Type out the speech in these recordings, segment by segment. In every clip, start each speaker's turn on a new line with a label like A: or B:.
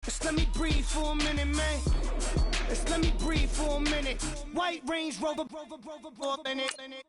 A: Just let me breathe for a minute, man. Just let me breathe for a minute. White Range Rover, in it.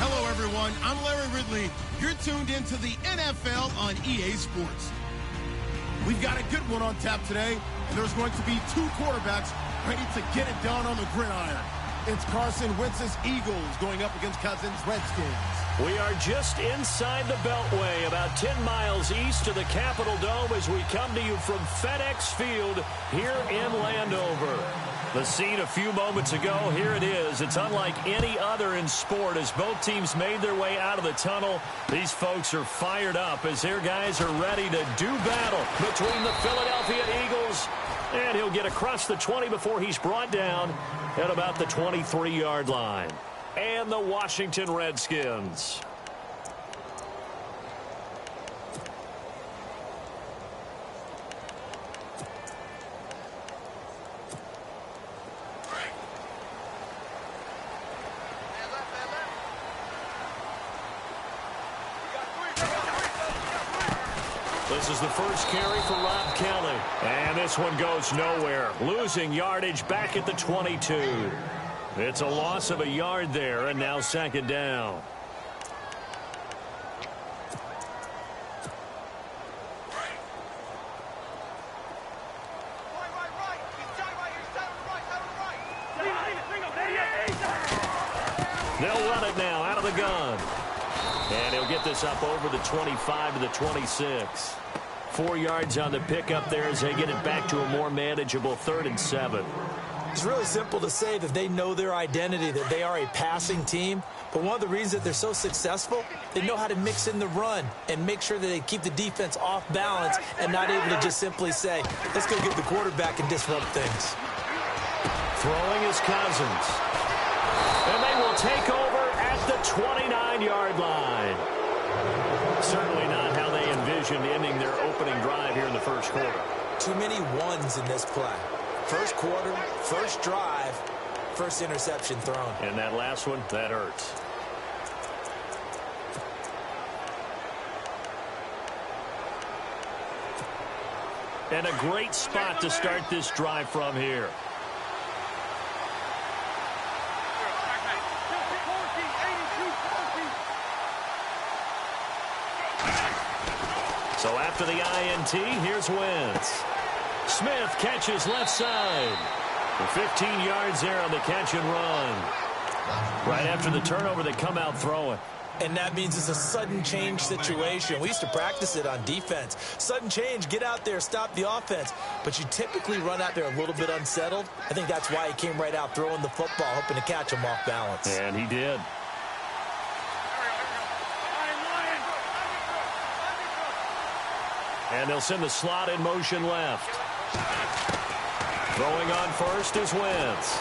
B: Hello, everyone. I'm Larry Ridley. You're tuned into the NFL on EA Sports. We've got a good one on tap today, and there's going to be two quarterbacks ready to get it done on the gridiron. It's Carson Wentz's Eagles going up against Cousins' Redskins.
C: We are just inside the Beltway, about 10 miles east of the Capitol Dome as we come to you from FedEx Field here in Landover. The scene a few moments ago, here it is. It's unlike any other in sport as both teams made their way out of the tunnel. These folks are fired up as their guys are ready to do battle between the Philadelphia Eagles, and he'll get across the 20 before he's brought down at about the 23-yard line. And the Washington Redskins. This is the first carry for Rob Kelly. And this one goes nowhere. Losing yardage back at the 22. It's a loss of a yard there, and now second down. They'll run it now out of the gun. And he'll get this up over the 25 to the 26. 4 yards on the pickup there as they get it back to a more manageable 3rd and 7.
D: It's really simple to say that they know their identity, that they are a passing team. But one of the reasons that they're so successful, they know how to mix in the run and make sure that they keep the defense off balance and not able to just simply say, let's go get the quarterback and disrupt things.
C: Throwing is Cousins. And they will take over at the 29-yard line. Certainly not how they envisioned ending their opening drive here in the first quarter.
D: Too many ones in this play. First quarter, first drive, first interception thrown.
C: And that last one, that hurts. And a great spot to start this drive from here. So after the INT, here's Wentz. Smith catches left side. 15 yards there on the catch and run. Right after the turnover, they come out throwing.
D: And that means it's a sudden change situation. We used to practice it on defense. Sudden change, get out there, stop the offense. But you typically run out there a little bit unsettled. I think that's why he came right out throwing the football, hoping to catch him off balance.
C: And he did. And they'll send the slot in motion left. Throwing on first is Wentz.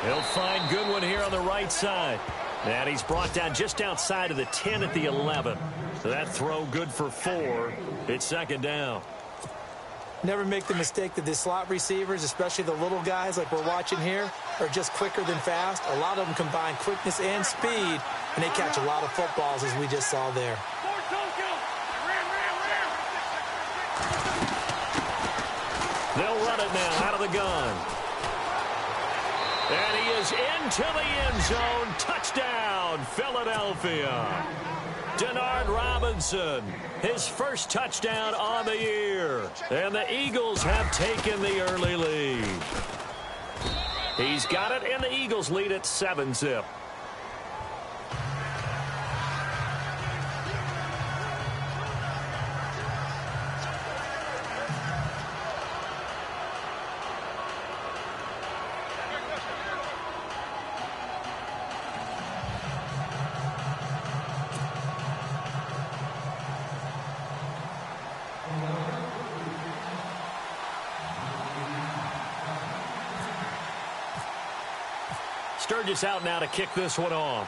C: He'll find Goodwin here on the right side. And he's brought down just outside of the 10 at the 11. So that throw good for 4. It's second down.
D: Never make the mistake that the slot receivers, especially the little guys like we're watching here, are just quicker than fast. A lot of them combine quickness and speed, and they catch a lot of footballs as we just saw there.
C: They'll run it now out of the gun. And he is into the end zone. Touchdown, Philadelphia. Denard Robinson, his first touchdown on the year. And the Eagles have taken the early lead. He's got it, and the Eagles lead at 7-zip. Sturgis out now to kick this one off.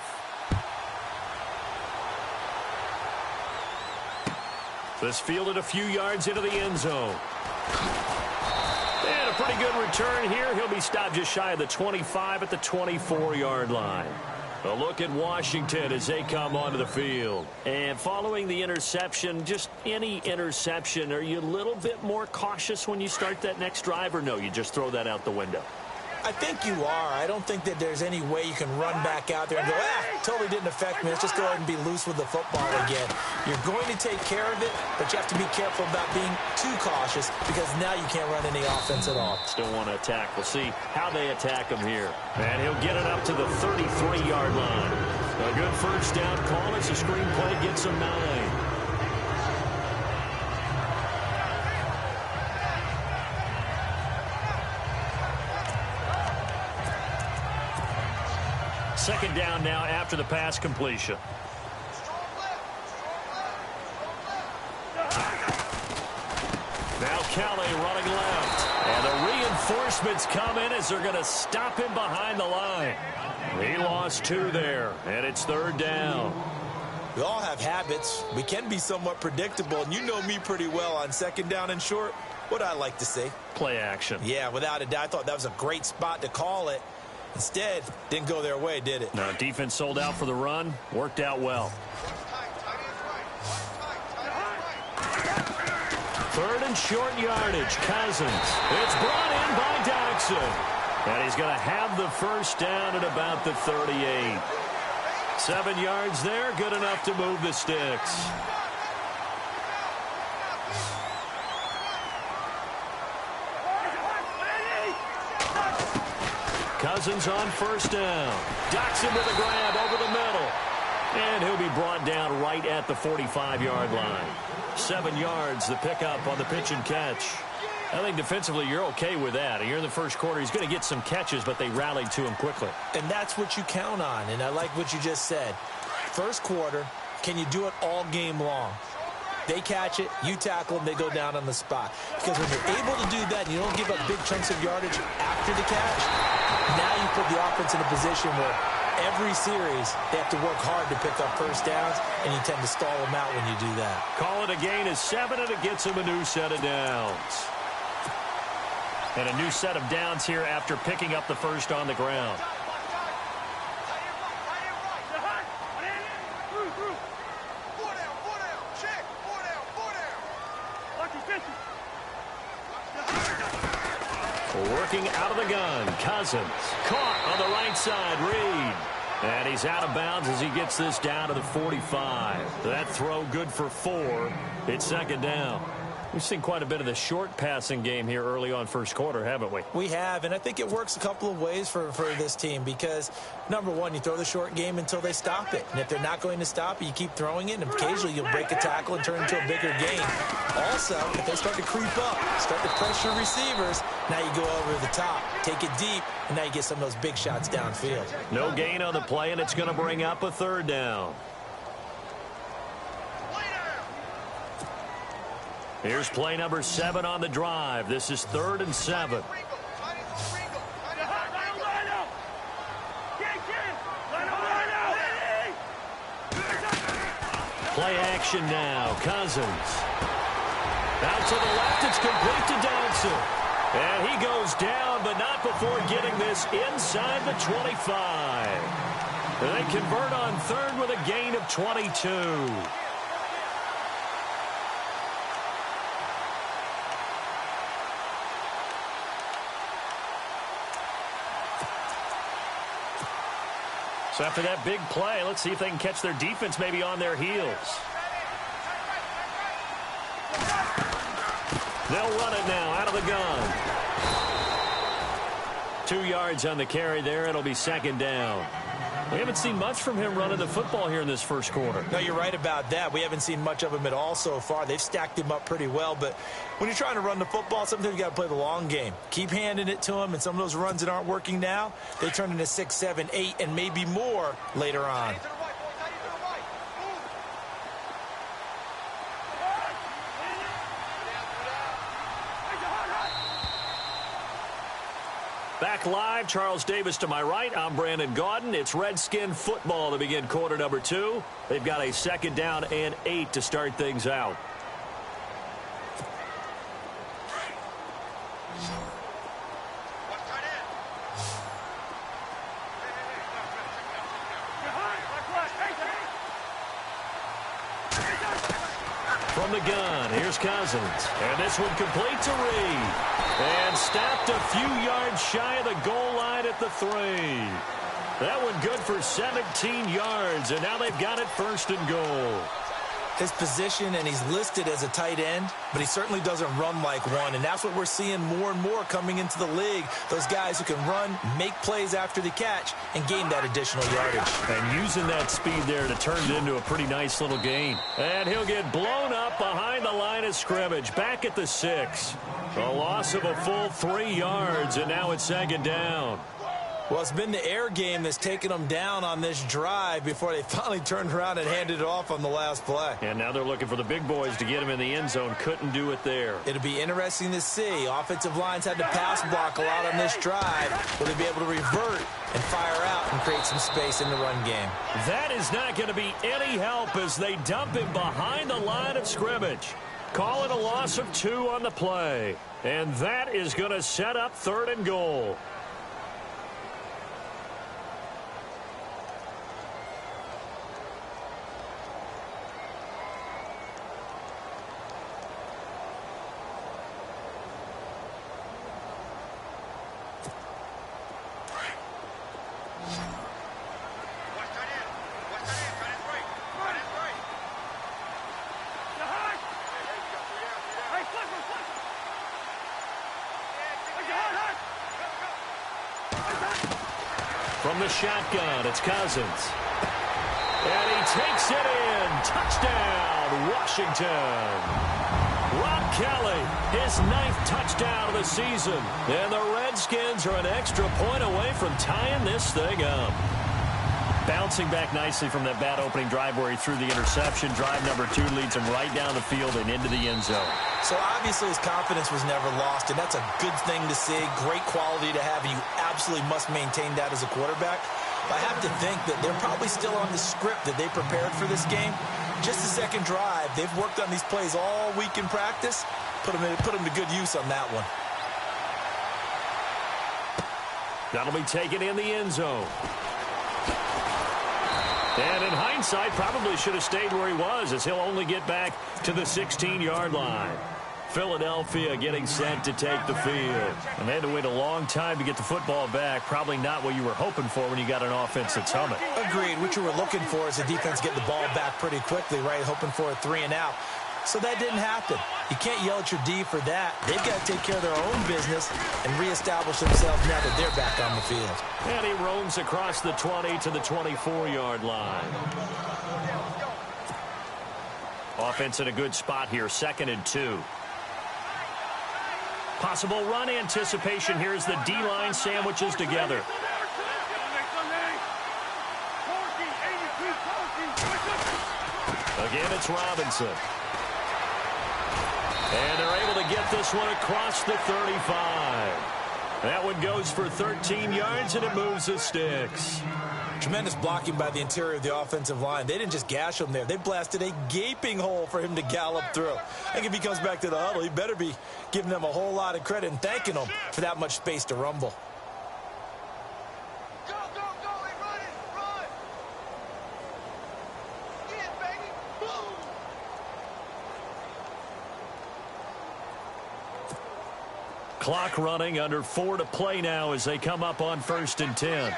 C: This fielded a few yards into the end zone. And a pretty good return here. He'll be stopped just shy of the 25 at the 24-yard line. A look at Washington as they come onto the field. And following the interception, just any interception, are you a little bit more cautious when you start that next drive, or no, you just throw that out the window?
D: I think you are. I don't think that there's any way you can run back out there and go, totally didn't affect me. Let's just go ahead and be loose with the football again. You're going to take care of it, but you have to be careful about being too cautious because now you can't run any offense at all.
C: Still want to attack. We'll see how they attack him here. And he'll get it up to the 33-yard line. A good first down call as the screenplay gets him 9. Second down now after the pass completion. Now Kelly running left. And the reinforcements come in as they're going to stop him behind the line. He lost 2 there, and it's third down.
D: We all have habits. We can be somewhat predictable, and you know me pretty well on second down and short. What I like to see?
C: Play action.
D: Yeah, without a doubt. I thought that was a great spot to call it. Instead, didn't go their way, did it?
C: No, defense sold out for the run. Worked out well. Third and short yardage. Cousins. It's brought in by Jackson. And he's going to have the first down at about the 38. 7 yards there. Good enough to move the sticks. Cousins on first down. Jackson with a grab over the middle. And he'll be brought down right at the 45-yard line. 7 yards, the pickup on the pitch and catch. I think defensively you're okay with that. You're in the first quarter. He's going to get some catches, but they rallied to him quickly.
D: And that's what you count on, and I like what you just said. First quarter, can you do it all game long? They catch it, you tackle them, they go down on the spot. Because when you're able to do that and you don't give up big chunks of yardage after the catch, now you put the offense in a position where every series they have to work hard to pick up first downs, and you tend to stall them out when you do that.
C: Call it a gain of 7, and it gets him a new set of downs. And a new set of downs here after picking up the first on the ground. Working out of the gun, Cousins. Caught on the right side, Reed. And he's out of bounds as he gets this down to the 45. That throw good for 4. It's second down. We've seen quite a bit of the short passing game here early on first quarter, haven't we?
D: We have, and I think it works a couple of ways for this team because, number one, you throw the short game until they stop it. And if they're not going to stop it, you keep throwing it, and occasionally you'll break a tackle and turn it into a bigger gain. Also, if they start to creep up, start to pressure receivers, now you go over the top, take it deep, and now you get some of those big shots downfield.
C: No gain on the play, and it's going to bring up a third down. Here's play number 7 on the drive. This is 3rd and 7. Play action now. Cousins. Out to the left. It's complete to Dodson. And he goes down, but not before getting this inside the 25. They convert on 3rd with a gain of 22. So after that big play, let's see if they can catch their defense maybe on their heels. They'll run it now out of the gun. 2 yards on the carry there. It'll be second down. We haven't seen much from him running the football here in this first quarter.
D: No, you're right about that. We haven't seen much of him at all so far. They've stacked him up pretty well, but when you're trying to run the football, sometimes you got to play the long game. Keep handing it to him, and some of those runs that aren't working now, they turn into 6, 7, 8, and maybe more later on.
C: Back live, Charles Davis to my right. I'm Brandon Gaudin. It's Redskin football to begin quarter number 2. They've got a second down and 8 to start things out. From the gun, here's Cousins. And this one complete to Reed. And stopped a few yards shy of the goal line at the 3. That one good for 17 yards, and now they've got it first and goal.
D: His position, and he's listed as a tight end, but he certainly doesn't run like one, and that's what we're seeing more and more coming into the league. Those guys who can run, make plays after the catch, and gain that additional yardage.
C: And using that speed there to turn it into a pretty nice little gain. And he'll get blown up behind the line of scrimmage, back at the 6. A loss of a full 3 yards, and now it's second down.
D: Well, it's been the air game that's taken them down on this drive before they finally turned around and handed it off on the last play.
C: And now they're looking for the big boys to get him in the end zone. Couldn't do it there.
D: It'll be interesting to see. Offensive lines had to pass block a lot on this drive. Will they be able to revert and fire out and create some space in the run game?
C: That is not going to be any help as they dump him behind the line of scrimmage. Call it a loss of 2 on the play. And that is going to set up third and goal. From the shotgun, it's Cousins. And he takes it in. Touchdown, Washington. Rob Kelly, his 9th touchdown of the season. And the Redskins are an extra point away from tying this thing up. Bouncing back nicely from that bad opening drive where he threw the interception. Drive number 2 leads him right down the field and into the end zone.
D: So obviously his confidence was never lost, and that's a good thing to see. Great quality to have, and you absolutely must maintain that as a quarterback. I have to think that they're probably still on the script that they prepared for this game. Just the second drive. They've worked on these plays all week in practice. Put them to good use on that one.
C: That'll be taken in the end zone. And in hindsight, probably should have stayed where he was, as he'll only get back to the 16-yard line. Philadelphia getting set to take the field. And they had to wait a long time to get the football back. Probably not what you were hoping for when you got an offense that's humming.
D: Agreed. What you were looking for is the defense getting the ball back pretty quickly, right? Hoping for a 3 and out. So that didn't happen. You can't yell at your D for that. They've got to take care of their own business and reestablish themselves now that they're back on the field.
C: And he roams across the 20 to the 24-yard line. Offense in a good spot here, 2nd and 2. Possible run anticipation here as the D-line sandwiches together. Again, it's Robinson. And they're able to get this one across the 35. That one goes for 13 yards, and it moves the sticks.
D: Tremendous blocking by the interior of the offensive line. They didn't just gash him there. They blasted a gaping hole for him to gallop through. I think if he comes back to the huddle, he better be giving them a whole lot of credit and thanking them for that much space to rumble.
C: Clock running, under 4 to play now as they come up on 1st and 10.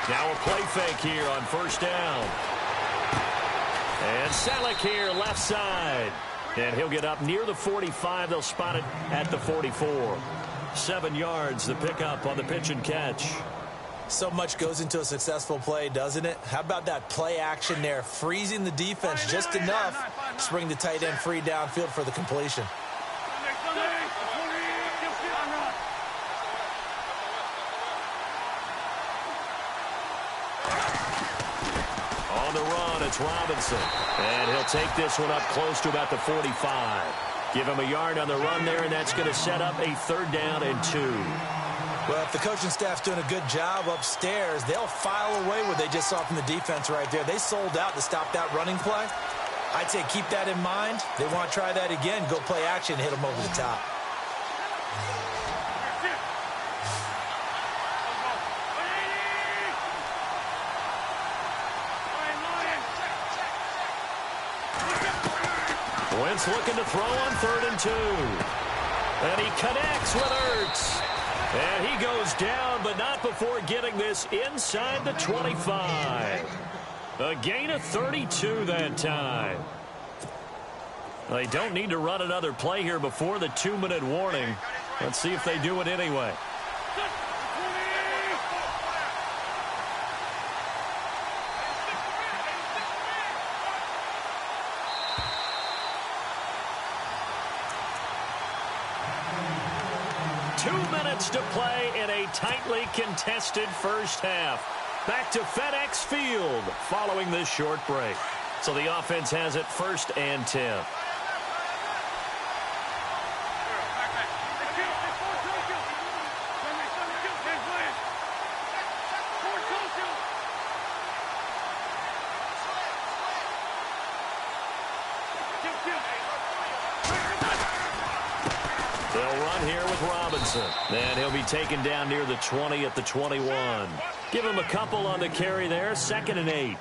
C: Now a play fake here on first down. And Selleck here, left side. And he'll get up near the 45. They'll spot it at the 44. 7 yards, the pickup on the pitch and catch.
D: So much goes into a successful play, doesn't it? How about that play action there, freezing the defense just enough to bring the tight end free downfield for the completion.
C: On the run, it's Robinson. And he'll take this one up close to about the 45. Give him a yard on the run there, and that's going to set up a 3rd down and 2.
D: Well, if the coaching staff's doing a good job upstairs, they'll file away what they just saw from the defense right there. They sold out to stop that running play. I'd say keep that in mind. They want to try that again, go play action, hit them over the top.
C: Wentz looking to throw on 3rd and 2. And he connects with Ertz. And he goes down, but not before getting this inside the 25. A gain of 32 that time. They don't need to run another play here before the 2-minute warning. Let's see if they do it anyway. To play in a tightly contested first half. Back to FedEx Field following this short break. So the offense has it 1st and 10. They'll run here with Robinson. And he'll be taken down near the 20 at the 21. Give him a couple on the carry there. 2nd and 8.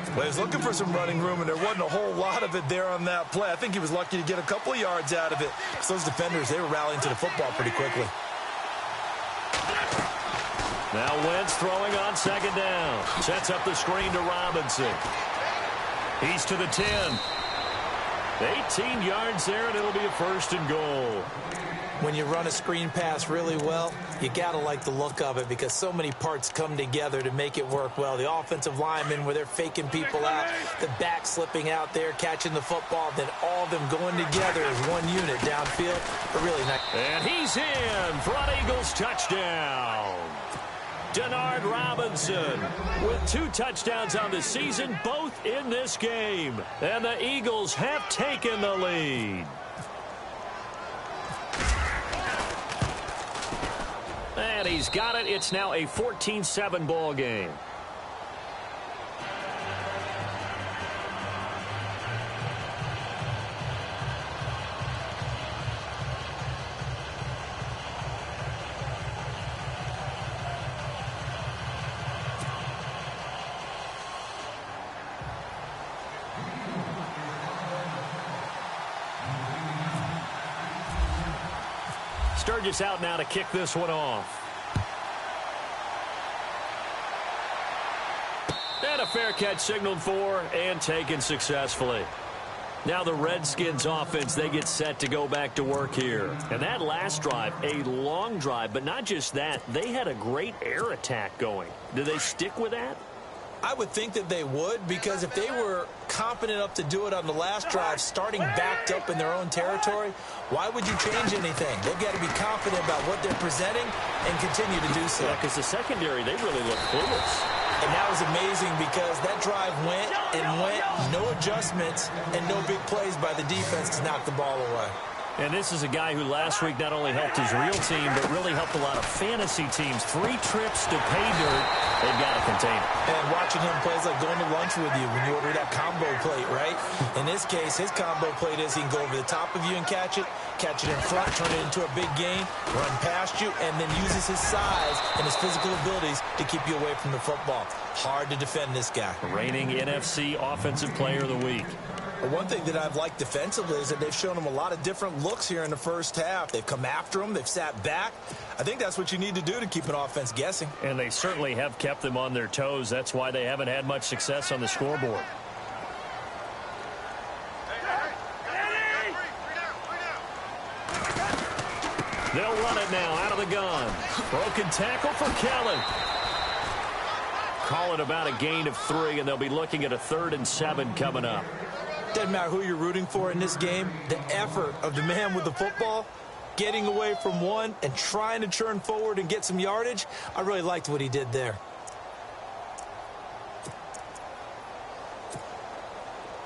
D: Well, he was looking for some running room, and there wasn't a whole lot of it there on that play. I think he was lucky to get a couple of yards out of it. Because those defenders, they were rallying to the football pretty quickly.
C: Now Wentz throwing on 2nd down. Sets up the screen to Robinson. He's to the 10. 18 yards there, and it'll be a 1st and goal.
D: When you run a screen pass really well, you got to like the look of it because so many parts come together to make it work well. The offensive linemen where they're faking people out, the back slipping out there, catching the football, then all of them going together as one unit downfield. But really nice.
C: And he's in for an Eagles touchdown. Denard Robinson with 2 touchdowns on the season, both in this game. And the Eagles have taken the lead. And he's got it. It's now a 14-7 ball game. Sturgis out now to kick this one off. And a fair catch signaled for and taken successfully. Now the Redskins offense, they get set to go back to work here. And that last drive, a long drive, but not just that. They had a great air attack going. Do they stick with that?
D: I would think that they would, because if they were confident enough to do it on the last drive, starting backed up in their own territory, why would you change anything? They've got to be confident about what they're presenting and continue to do so.
C: Yeah, because the secondary, they really look clueless.
D: And that was amazing because that drive went and went, no adjustments and no big plays by the defense to knock the ball away.
C: And this is a guy who last week not only helped his real team, but really helped a lot of fantasy teams. 3 trips to pay dirt. They've got to contain it.
D: And watching him play is like going to lunch with you when you order that combo plate, right? In this case, his combo plate is he can go over the top of you and catch it in front, turn it into a big gain, run past you, and then uses his size and his physical abilities to keep you away from the football. Hard to defend this guy.
C: Reigning NFC Offensive Player of the Week.
D: One thing that I've liked defensively is that they've shown him a lot of different looks here in the first half. They've come after him. They've sat back. I think that's what you need to do to keep an offense guessing.
C: And they certainly have kept them on their toes. That's why they haven't had much success on the scoreboard. They'll run it now out of the gun. Broken tackle for Kelly. Call it about a gain of 3, and they'll be looking at a 3rd and 7 coming up.
D: Doesn't matter who you're rooting for in this game. The effort of the man with the football, getting away from one and trying to turn forward and get some yardage, I really liked what he did there.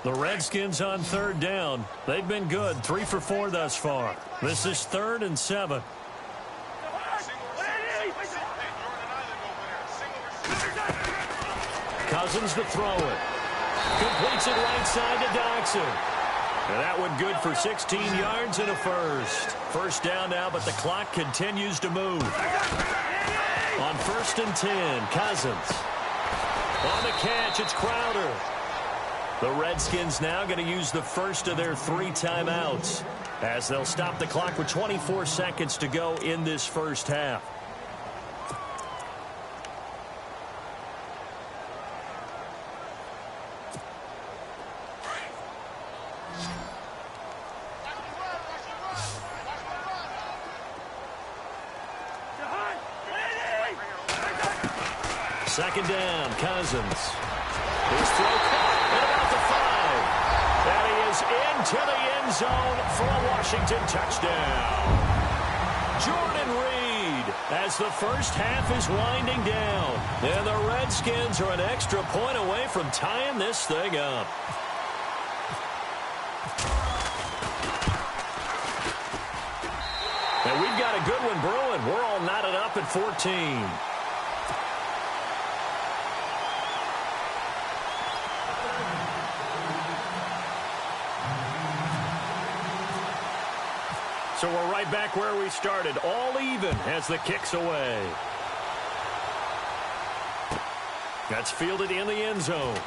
C: The Redskins on 3rd down. They've been good, 3 for 4 thus far. This is 3rd and 7. Cousins to throw it. Completes it right side to Doxson. And that one good for 16 yards and a first. First down now, but the clock continues to move. On 1st and 10, Cousins. On the catch, it's Crowder. The Redskins now going to use the first of their 3 timeouts as they'll stop the clock with 24 seconds to go in this first half. Second down, Cousins. His throw caught at about the 5. And he is into the end zone for a Washington touchdown. Jordan Reed as the first half is winding down. And the Redskins are an extra point away from tying this thing up. And we've got a good one brewing. We're all knotted up at 14. So we're right back where we started, all even as the kick's away. That's fielded in the end zone.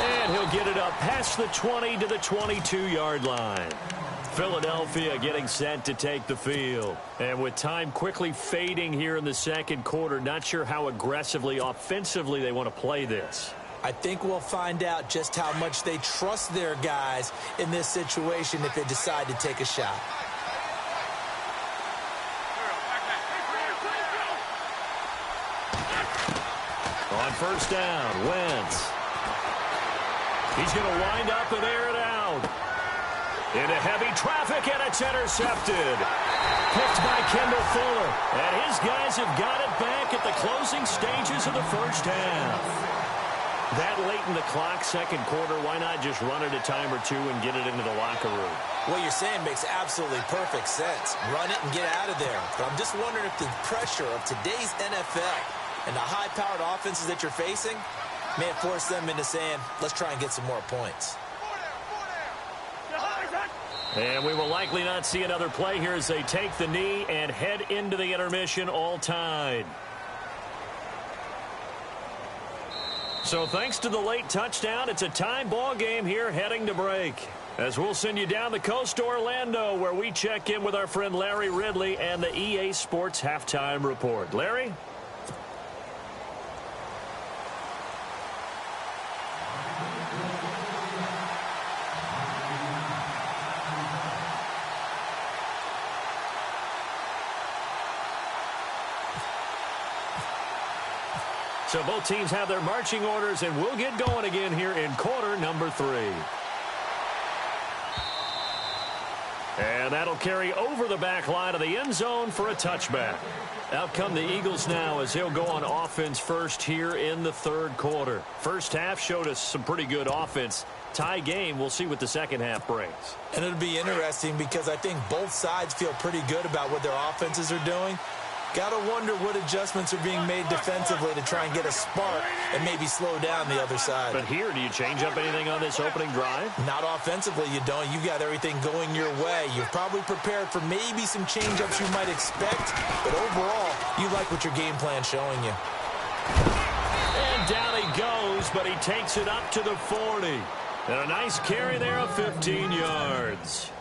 C: And he'll get it up past the 20 to the 22-yard line. Philadelphia getting set to take the field. And with time quickly fading here in the second quarter, not sure how aggressively, offensively they want to play this.
D: I think we'll find out just how much they trust their guys in this situation if they decide to take a shot.
C: On first down, Wentz. He's going to wind up and air it out. Into heavy traffic, and it's intercepted. Picked by Kendall Fuller. And his guys have got it back at the closing stages of the first half. That late in the clock, second quarter, why not just run it a time or two and get it into the locker room?
D: What you're saying makes absolutely perfect sense. Run it and get out of there. But I'm just wondering if the pressure of today's NFL and the high-powered offenses that you're facing may have forced them into saying, let's try and get some more points.
C: And we will likely not see another play here as they take the knee and head into the intermission all tied. So thanks to the late touchdown, it's a tie ball game here heading to break. As we'll send you down the coast to Orlando, where we check in with our friend Larry Ridley and the EA Sports Halftime Report. Larry? So both teams have their marching orders, and we'll get going again here in quarter number 3. And that'll carry over the back line of the end zone for a touchback. Out come the Eagles now as he'll go on offense first here in the third quarter. First half showed us some pretty good offense. Tie game, we'll see what the second half brings.
D: And it'll be interesting because I think both sides feel pretty good about what their offenses are doing. Got to wonder what adjustments are being made defensively to try and get a spark and maybe slow down the other side.
C: But here, do you change up anything on this opening drive?
D: Not offensively, you don't. You've got everything going your way. You're probably prepared for maybe some change-ups you might expect, but overall, you like what your game plan's showing you.
C: And down he goes, but he takes it up to the 40. And a nice carry there of 15 yards.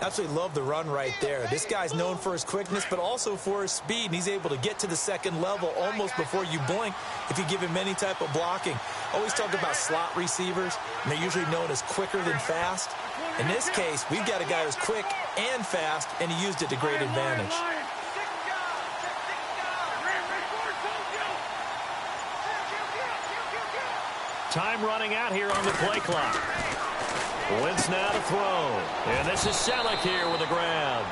D: Absolutely love the run right there. This guy's known for his quickness, but also for his speed, and he's able to get to the second level almost before you blink if you give him any type of blocking. Always talk about slot receivers, and they're usually known as quicker than fast. In this case, we've got a guy who's quick and fast, and he used it to great advantage.
C: Time running out here on the play clock. Wentz now to throw. And this is Selleck here with a grab.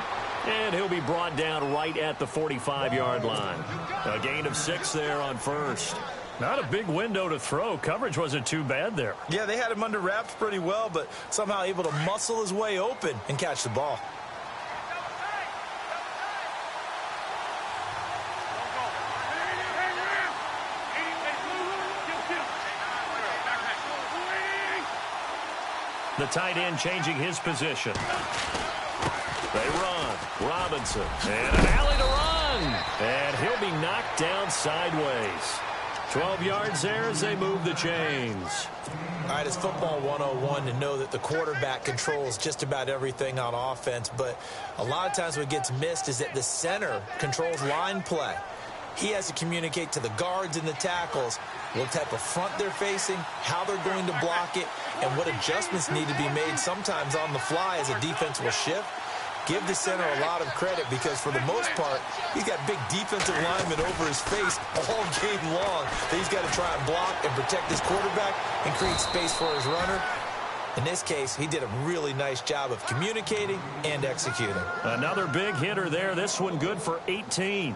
C: And he'll be brought down right at the 45-yard line. A gain of 6 there on first. Not a big window to throw. Coverage wasn't too bad there.
D: Yeah, they had him under wraps pretty well, but somehow able to muscle his way open and catch the ball.
C: The tight end changing his position. They run. Robinson. And an alley to run. And he'll be knocked down sideways. 12 yards there as they move the chains.
D: All right, it's football 101 to know that the quarterback controls just about everything on offense, but a lot of times what gets missed is that the center controls line play. He has to communicate to the guards and the tackles what type of front they're facing, how they're going to block it, and what adjustments need to be made sometimes on the fly as a defense will shift. Give the center a lot of credit because for the most part, he's got big defensive linemen over his face all game long that he's got to try and block and protect his quarterback and create space for his runner. In this case, he did a really nice job of communicating and executing.
C: Another big hitter there. This one good for 18.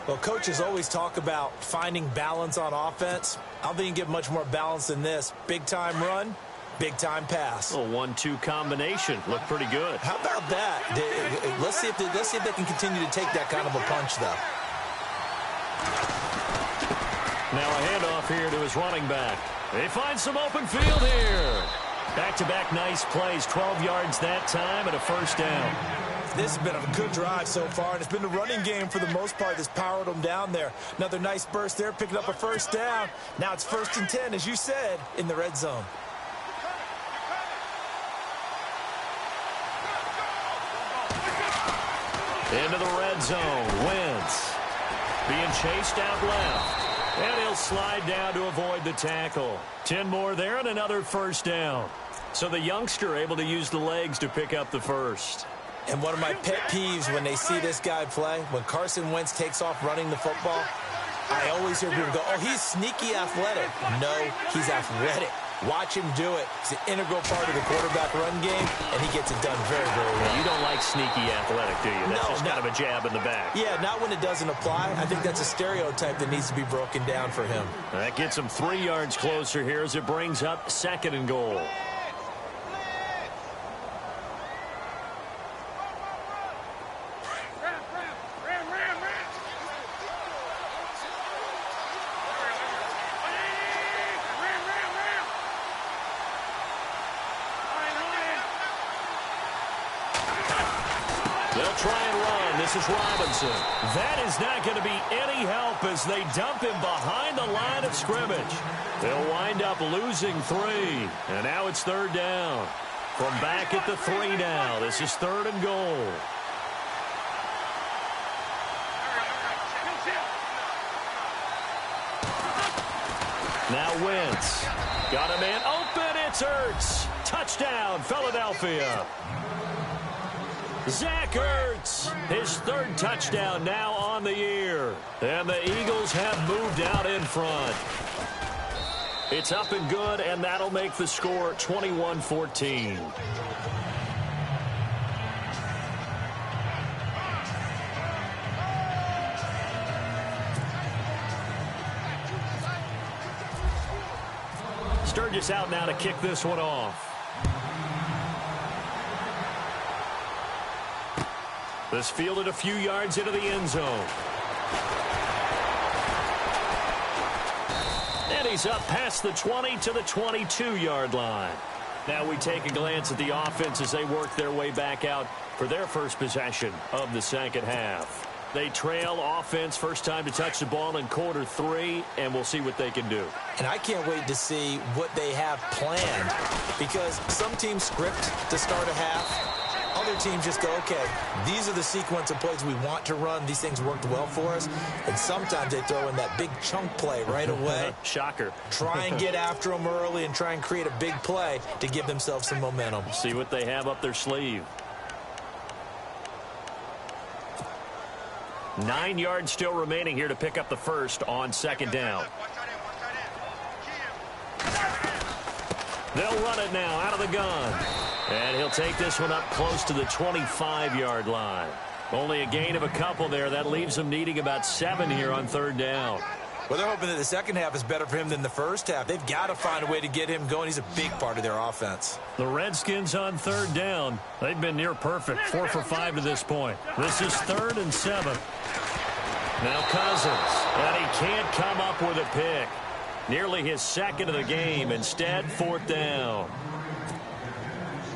D: Well, coaches always talk about finding balance on offense. I don't think you can get much more balance than this. Big-time run, big-time pass.
C: A 1-2 combination. Looked pretty good.
D: How about that? Let's see if they can continue to take that kind of a punch, though.
C: Now a handoff here to his running back. They find some open field here. Back-to-back nice plays. 12 yards that time and a first down.
D: This has been a good drive so far, and it's been the running game for the most part that's powered them down there. Another nice burst there, picking up a first down. Now it's 1st and 10, as you said, in the red zone.
C: Into the red zone. Wentz being chased out left. And he'll slide down to avoid the tackle. 10 more there and another first down. So the youngster able to use the legs to pick up the first.
D: And one of my pet peeves when they see this guy play, when Carson Wentz takes off running the football, I always hear people go, oh, he's sneaky athletic. No, he's athletic. Watch him do it. It's an integral part of the quarterback run game, and he gets it done very, very well.
C: You don't like sneaky athletic, do you? That's just kind of a jab in the back.
D: Yeah, not when it doesn't apply. I think that's a stereotype that needs to be broken down for him.
C: That gets him 3 yards closer here as it brings up 2nd and goal. They'll try and run. This is Robinson. That is not going to be any help as they dump him behind the line of scrimmage. They'll wind up losing 3. And now it's 3rd down. From back at the 3 now. This is 3rd and goal. Now Wentz. Got a man open. It's Ertz. Touchdown, Philadelphia. Zach Ertz, his 3rd touchdown now on the year. And the Eagles have moved out in front. It's up and good, and that'll make the score 21-14. Sturgis out now to kick this one off. This fielded a few yards into the end zone. And he's up past the 20 to the 22-yard line. Now we take a glance at the offense as they work their way back out for their first possession of the second half. They trail offense, first time to touch the ball in quarter 3, and we'll see what they can do.
D: And I can't wait to see what they have planned, because some teams script to start a half. Other teams just go, okay, these are the sequence of plays we want to run. These things worked well for us. And sometimes they throw in that big chunk play right away.
C: Shocker.
D: Try and get after them early and try and create a big play to give themselves some momentum.
C: See what they have up their sleeve. 9 yards still remaining here to pick up the first on second down. They'll run it now out of the gun. And he'll take this one up close to the 25-yard line. Only a gain of a couple there. That leaves them needing about 7 here on third down.
D: Well, they're hoping that the second half is better for him than the first half. They've got to find a way to get him going. He's a big part of their offense.
C: The Redskins on third down. They've been near perfect, 4 for 5 to this point. This is 3rd and 7. Now Cousins, and he can't come up with a pick. Nearly his second of the game. Instead, 4th down.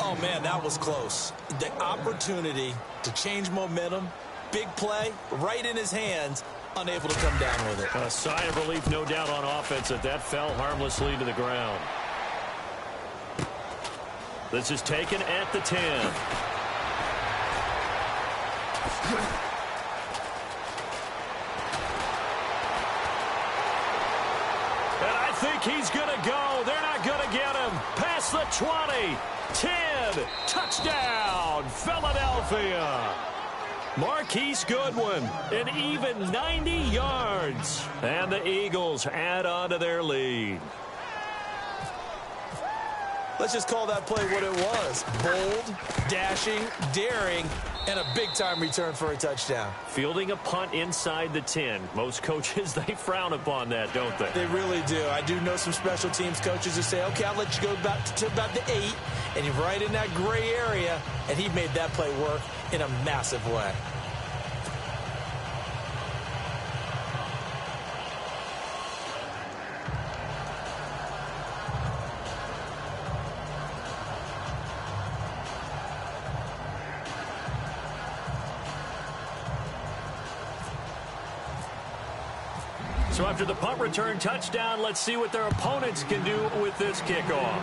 D: Oh, man, that was close. The opportunity to change momentum, big play, right in his hands, unable to come down with it.
C: A sigh of relief, no doubt, on offense that fell harmlessly to the ground. This is taken at the 10. And I think he's going to go. They're not going to get him. Past the 20. 10. Touchdown, Philadelphia. Marquise Goodwin, an even 90 yards. And the Eagles add on to their lead.
D: Let's just call that play what it was. Bold, dashing, daring, and a big-time return for a touchdown.
C: Fielding a punt inside the 10. Most coaches, they frown upon that, don't they?
D: They really do. I do know some special teams coaches who say, okay, I'll let you go to about the 8, and you're right in that gray area, and he made that play work in a massive way.
C: So after the punt return touchdown, let's see what their opponents can do with this kickoff.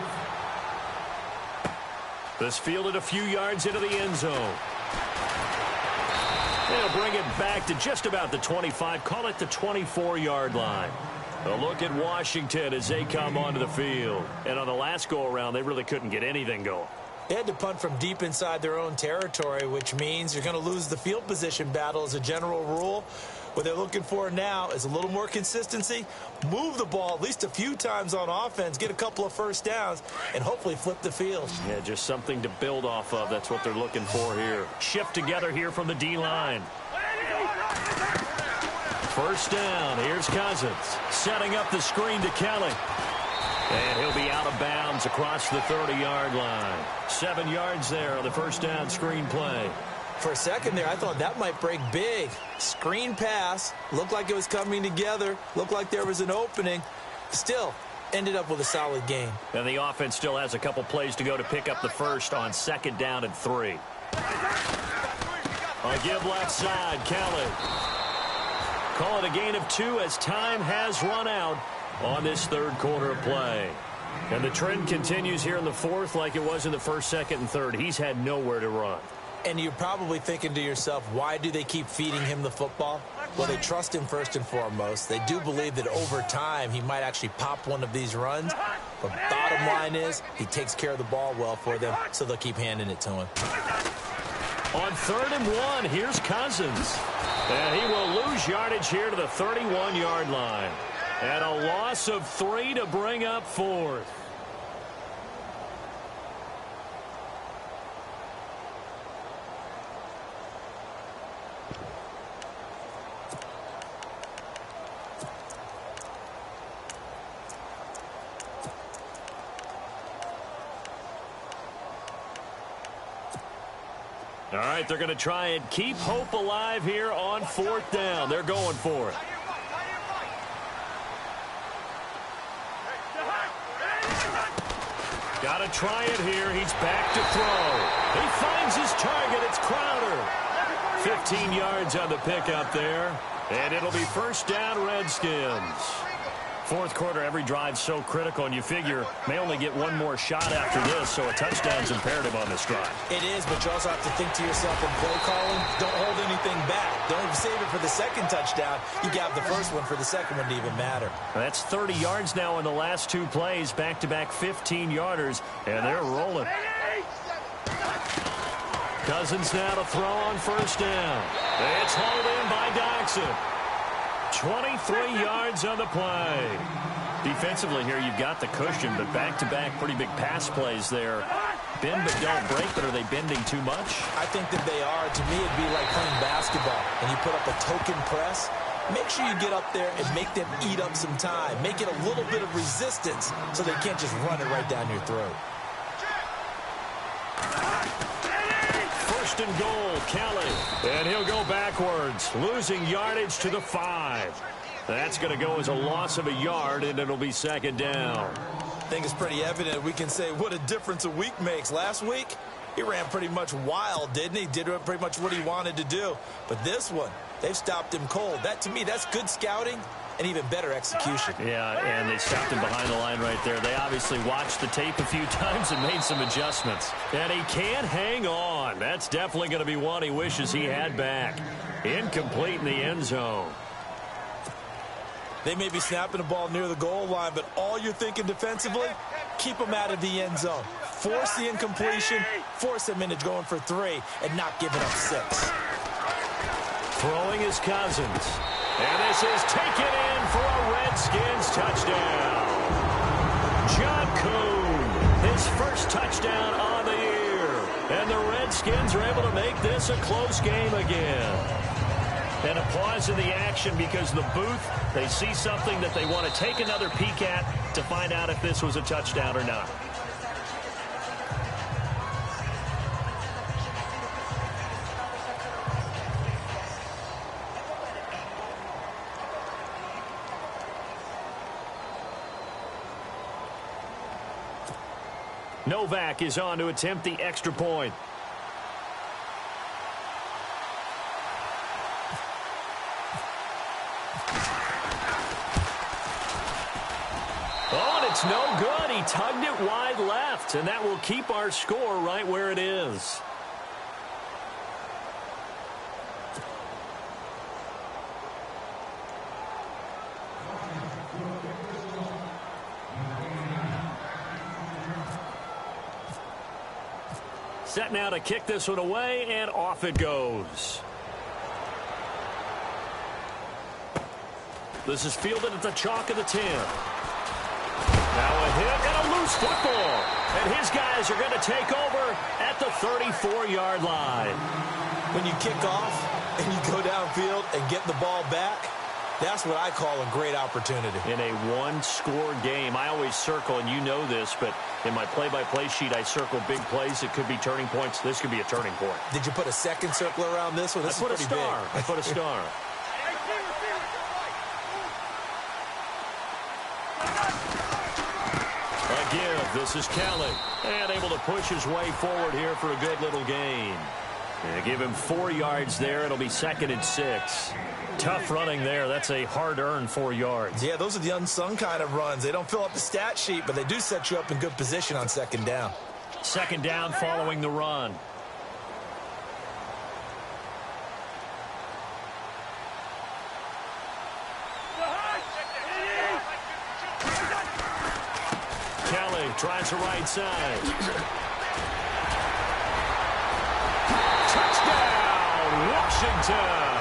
C: This fielded a few yards into the end zone. They'll bring it back to just about the 25, call it the 24-yard line. A look at Washington as they come onto the field. And on the last go-around, they really couldn't get anything going.
D: They had to punt from deep inside their own territory, which means you're going to lose the field position battle as a general rule. What they're looking for now is a little more consistency, move the ball at least a few times on offense, get a couple of first downs, and hopefully flip the field.
C: Yeah, just something to build off of. That's what they're looking for here. Shift together here from the D-line. First down. Here's Cousins setting up the screen to Kelly. And he'll be out of bounds across the 30-yard line. 7 yards there on the first down screen play.
D: For a second there, I thought that might break big. Screen pass, looked like it was coming together, looked like there was an opening. Still, ended up with a solid game.
C: And the offense still has a couple plays to go to pick up the first on second down and 3. A give left side, Kelly. Call it a gain of 2 as time has run out on this third quarter of play. And the trend continues here in the fourth like it was in the first, second, and third. He's had nowhere to run.
D: And you're probably thinking to yourself, why do they keep feeding him the football? Well, they trust him first and foremost. They do believe that over time he might actually pop one of these runs. But bottom line is he takes care of the ball well for them, so they'll keep handing it to him.
C: On 3rd and 1, here's Cousins. And he will lose yardage here to the 31-yard line. And a loss of 3 to bring up 4th. All right, they're going to try and keep hope alive here on 4th down. They're going for it. Got to try it here. He's back to throw. He finds his target. It's Crowder. 15 yards on the pickup there. And it'll be 1st down, Redskins. 4th quarter, every drive so critical, and you figure may only get one more shot after this, so a touchdown's imperative on this drive.
D: It is, but you also have to think to yourself in play calling, don't hold anything back. Don't save it for the second touchdown. You got the first one for the second one to even matter.
C: That's 30 yards now in the last 2 plays, back-to-back 15-yarders, and they're rolling. Cousins now to throw on 1st down. It's hauled in by Doxson. 23 yards on the play. Defensively here, you've got the cushion, but back-to-back pretty big pass plays there. Bend but don't break, but are they bending too much?
D: I think that they are. To me, it'd be like playing basketball, and you put up a token press. Make sure you get up there and make them eat up some time. Make it a little bit of resistance so they can't just run it right down your throat.
C: 1st and goal, Kelly. And he'll go backwards, losing yardage to the 5. That's going to go as a loss of a yard, and it'll be 2nd down.
D: I think it's pretty evident. We can say what a difference a week makes. Last week, he ran pretty much wild, didn't he? Did pretty much what he wanted to do. But this one, they've stopped him cold. That, to me, that's good scouting and even better execution.
C: Yeah, and they stopped him behind the line right there. They obviously watched the tape a few times and made some adjustments. And he can't hang on. That's definitely going to be one he wishes he had back. Incomplete in the end zone.
D: They may be snapping the ball near the goal line, but all you're thinking defensively, keep them out of the end zone. Force the incompletion, force them into going for 3, and not giving up 6.
C: Throwing is Cousins. And this is taken in for a Redskins touchdown. John Kuhn, his first touchdown on the year. And the Redskins are able to make this a close game again. And a pause in the action because the booth, they see something that they want to take another peek at to find out if this was a touchdown or not. Novak is on to attempt the extra point. Oh, and it's no good. He tugged it wide left, and that will keep our score right where it is. Set now to kick this one away, and off it goes. This is fielded at the chalk of the 10. Now a hit and a loose football. And his guys are going to take over at the 34-yard line.
D: When you kick off and you go downfield and get the ball back, that's what I call a great opportunity.
C: In a one-score game, I always circle, and you know this, but in my play-by-play sheet, I circle big plays. It could be turning points. This could be a turning point.
D: Did you put a second circle around this one? This
C: I put a star.
D: Big.
C: I put a star. Again, this is Kelly. And able to push his way forward here for a good little gain. And give him 4 yards there. It'll be 2nd and 6. Tough running there. That's a hard-earned 4 yards.
D: Yeah, those are the unsung kind of runs. They don't fill up the stat sheet, but they do set you up in good position on 2nd down.
C: 2nd down following the run. Kelly tries the right side. Touchdown, Washington.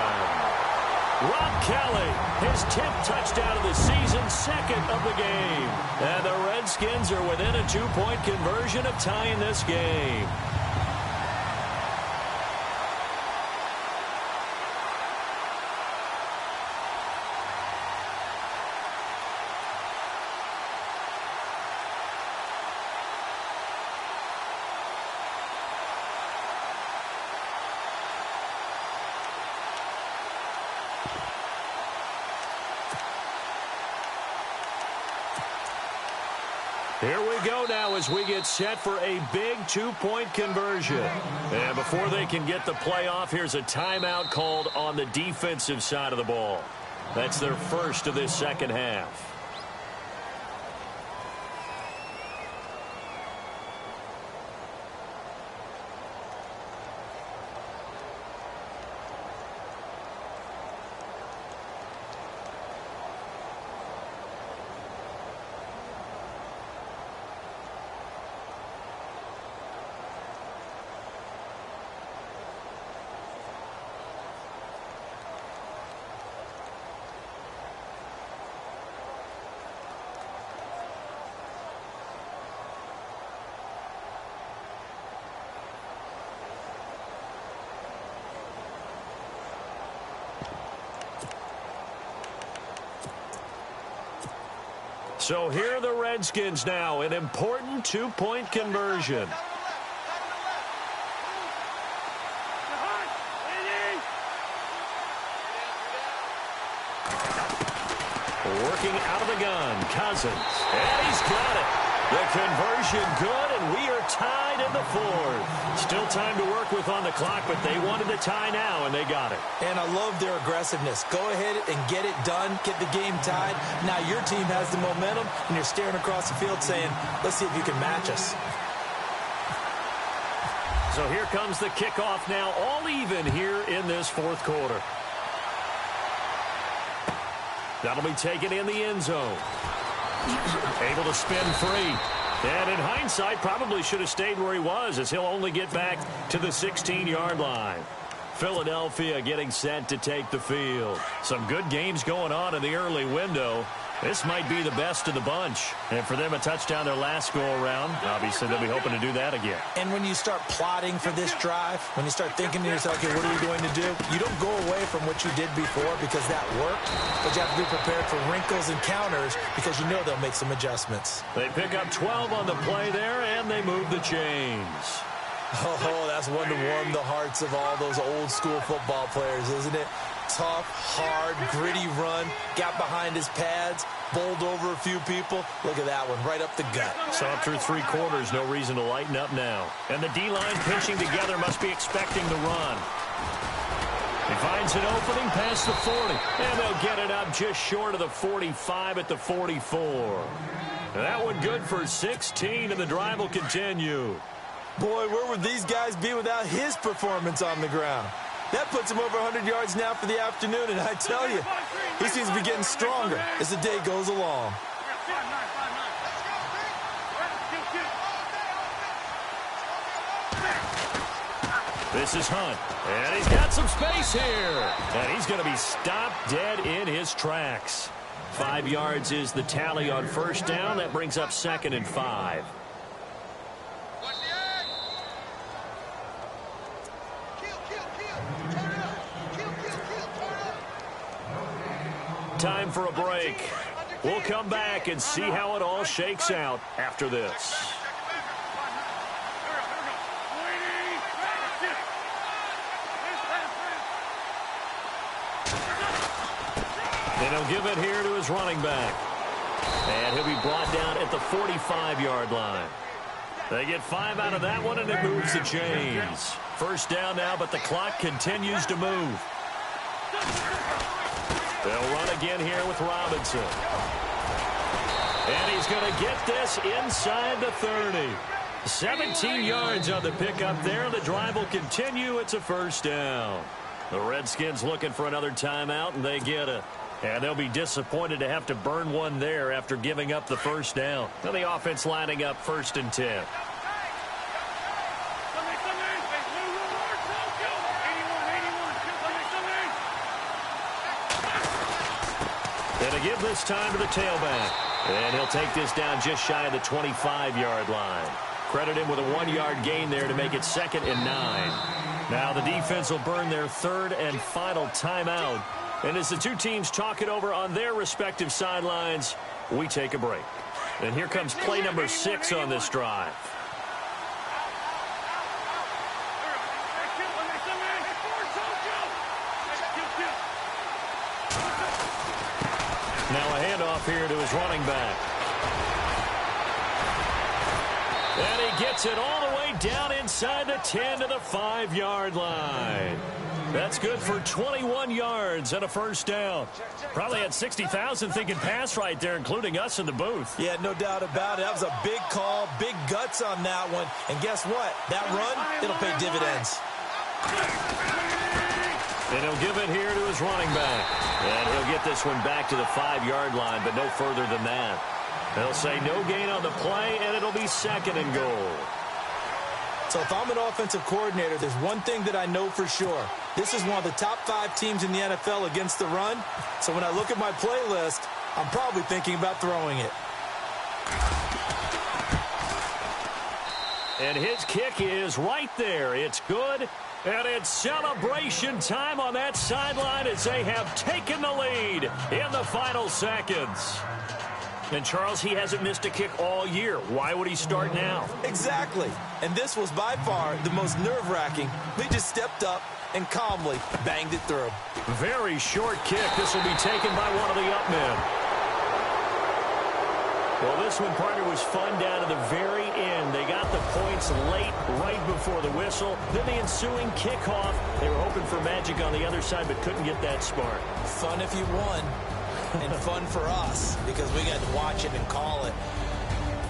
C: Rob Kelly, his 10th touchdown of the season, 2nd of the game. And the Redskins are within a 2-point conversion of tying this game. Here we go now as we get set for a big two-point conversion. And before they can get the play off, here's a timeout called on the defensive side of the ball. That's their first of this second half. So here are the Redskins now, an important two-point conversion. Working out of the gun, Cousins, and he's got it. The conversion good, and we are tied in the fourth. Still time to work with on the clock, but they wanted the tie now, and they got it.
D: And I love their aggressiveness. Go ahead and get it done, get the game tied. Now your team has the momentum, and you're staring across the field saying, let's see if you can match us.
C: So here comes the kickoff now, all even here in this fourth quarter. That'll be taken in the end zone. Able to spin free. And in hindsight, probably should have stayed where he was, as he'll only get back to the 16-yard line. Philadelphia getting set to take the field. Some good games going on in the early window. This might be the best of the bunch. And for them, a touchdown their last go-around. Obviously, they'll be hoping to do that again.
D: And when you start plotting for this drive, when you start thinking to yourself, okay, what are we going to do? You don't go away from what you did before because that worked, but you have to be prepared for wrinkles and counters because you know they'll make some adjustments.
C: They pick up 12 on the play there, and they move the chains.
D: Oh, that's one to warm the hearts of all those old-school football players, isn't it? Tough, hard, gritty run, got behind his pads, bowled over a few people. Look at that one, right up the gut.
C: So up through three quarters, no reason to lighten up now. And the D-line pinching together must be expecting the run. He finds an opening past the 40, and they'll get it up just short of the 45 at the 44. That one good for 16, and the drive will continue.
D: Boy, where would these guys be without his performance on the ground? That puts him over 100 yards now for the afternoon, and I tell you, he seems to be getting stronger as the day goes along.
C: This is Hunt, and he's got some space here. And he's going to be stopped dead in his tracks. 5 yards is the tally on first down. That brings up 2nd and 5. Time for a break. We'll come back and see how it all shakes out after this. And he'll give it here to his running back. And he'll be brought down at the 45-yard line. They get 5 out of that one, and it moves the chains. First down now, but the clock continues to move. They'll run again here with Robinson. And he's going to get this inside the 30. 17 yards on the pickup there. The drive will continue. It's a first down. The Redskins looking for another timeout, and they get it. And they'll be disappointed to have to burn one there after giving up the first down. Now the offense lining up 1st and 10. And to give this time to the tailback. And he'll take this down just shy of the 25-yard line. Credit him with a 1-yard gain there to make it 2nd and 9. Now the defense will burn their 3rd and final timeout. And as the two teams talk it over on their respective sidelines, we take a break. And here comes play number 6 on this drive. Now a handoff here to his running back. And he gets it all the way down inside the 10 to the 5-yard line. That's good for 21 yards and a first down. Probably had 60,000 thinking pass right there, including us in the booth.
D: Yeah, no doubt about it. That was a big call, big guts on that one. And guess what? That run, it'll pay dividends.
C: And he'll give it here to his running back. And he'll get this one back to the 5-yard line, but no further than that. They'll say no gain on the play, and it'll be second and goal.
D: So if I'm an offensive coordinator, there's one thing that I know for sure. This is one of the top 5 teams in the NFL against the run. So when I look at my playlist, I'm probably thinking about throwing it.
C: And his kick is right there. It's good. And it's celebration time on that sideline as they have taken the lead in the final seconds. And, Charles, he hasn't missed a kick all year. Why would he start now?
D: Exactly. And this was by far the most nerve-wracking. They just stepped up and calmly banged it through.
C: Very short kick. This will be taken by one of the up men. Well, this one, partner, was fun down to the very end. They got the points late, right before the whistle. Then the ensuing kickoff. They were hoping for magic on the other side, but couldn't get that spark.
D: Fun if you won. And fun for us because we got to watch it and call it.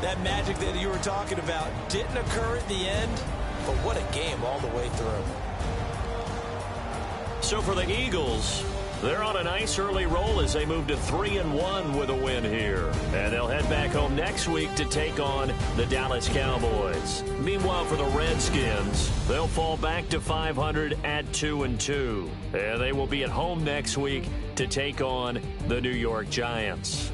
D: That magic that you were talking about didn't occur at the end, but what a game all the way through.
C: So for the Eagles, they're on a nice early roll as they move to 3-1 with a win here. And they'll head back home next week to take on the Dallas Cowboys. Meanwhile, for the Redskins, they'll fall back to 500 at 2-2. And they will be at home next week to take on the New York Giants.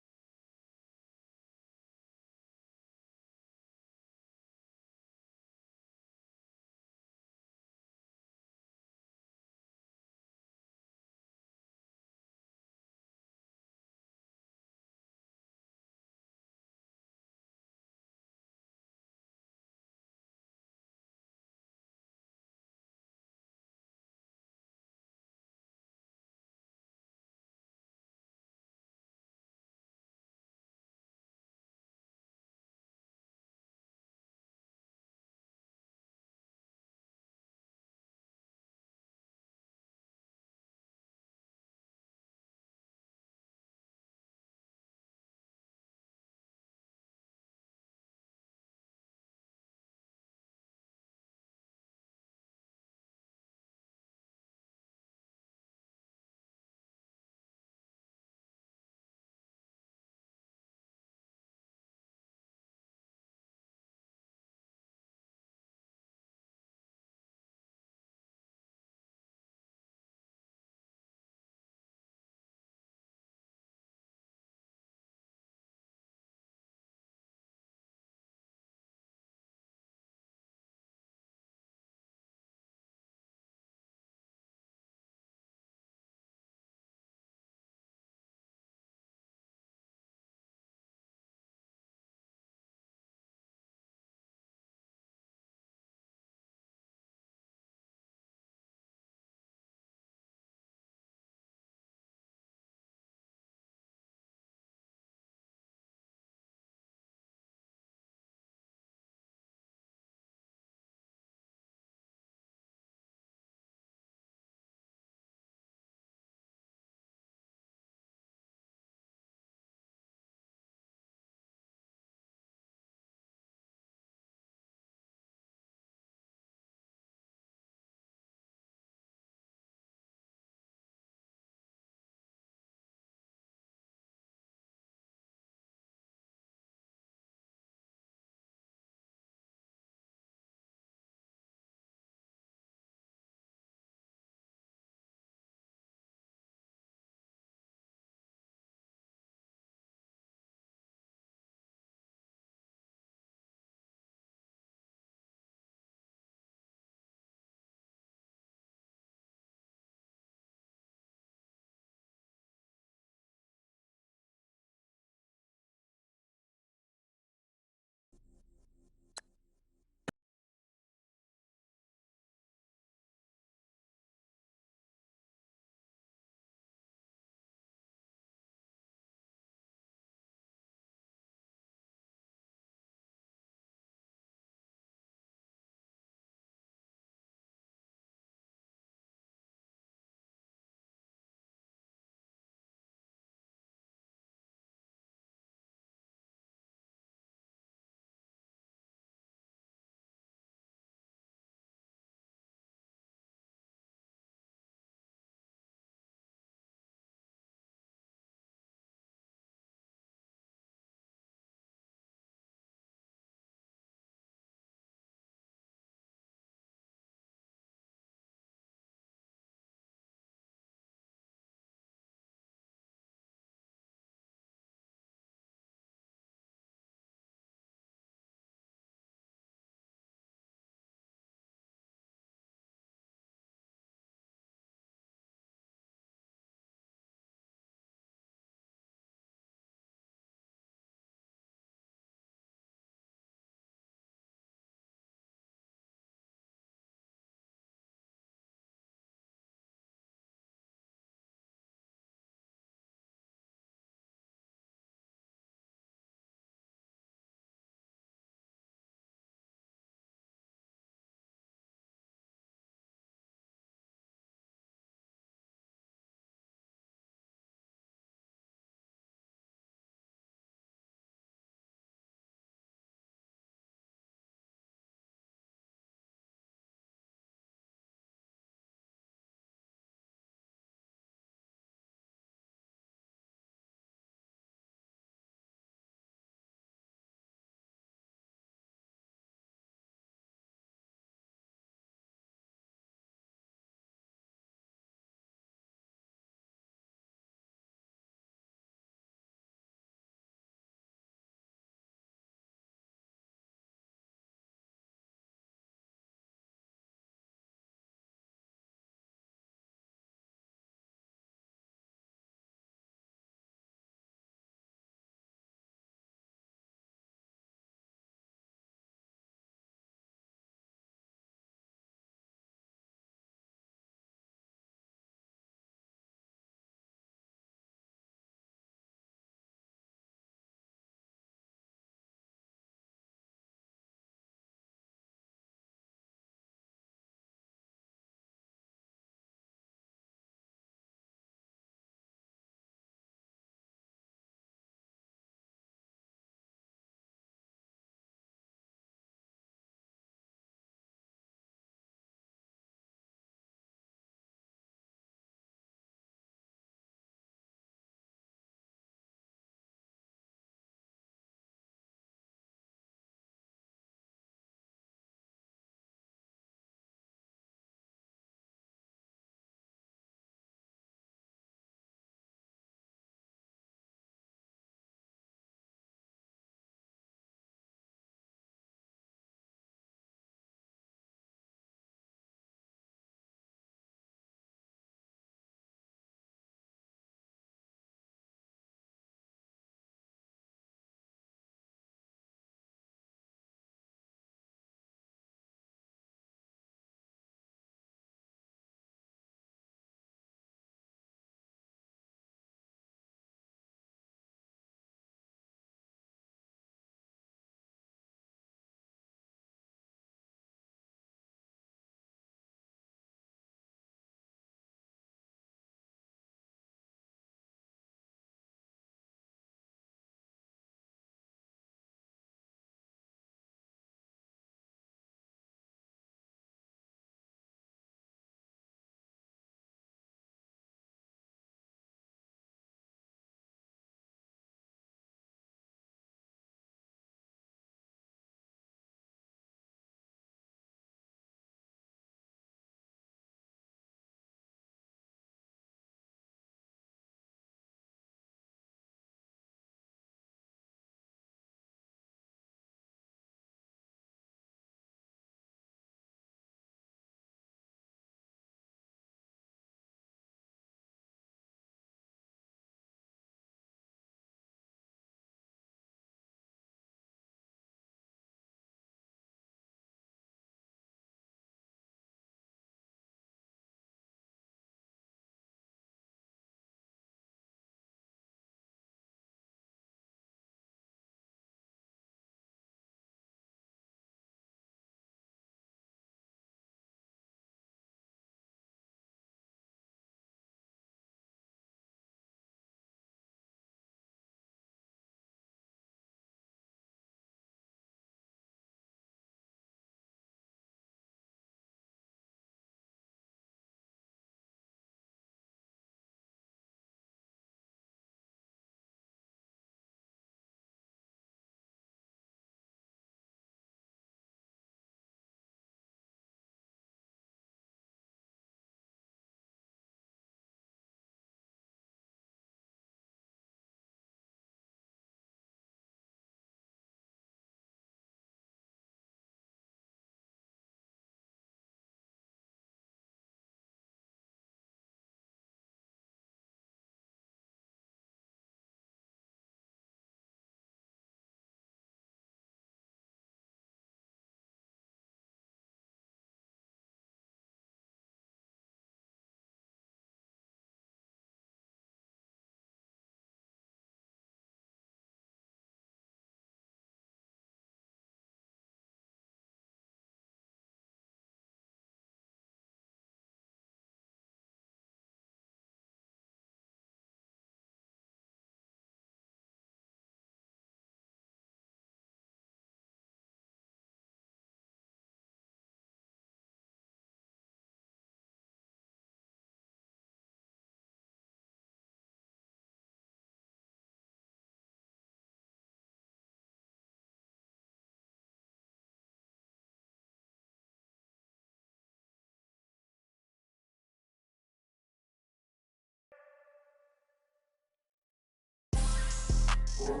E: People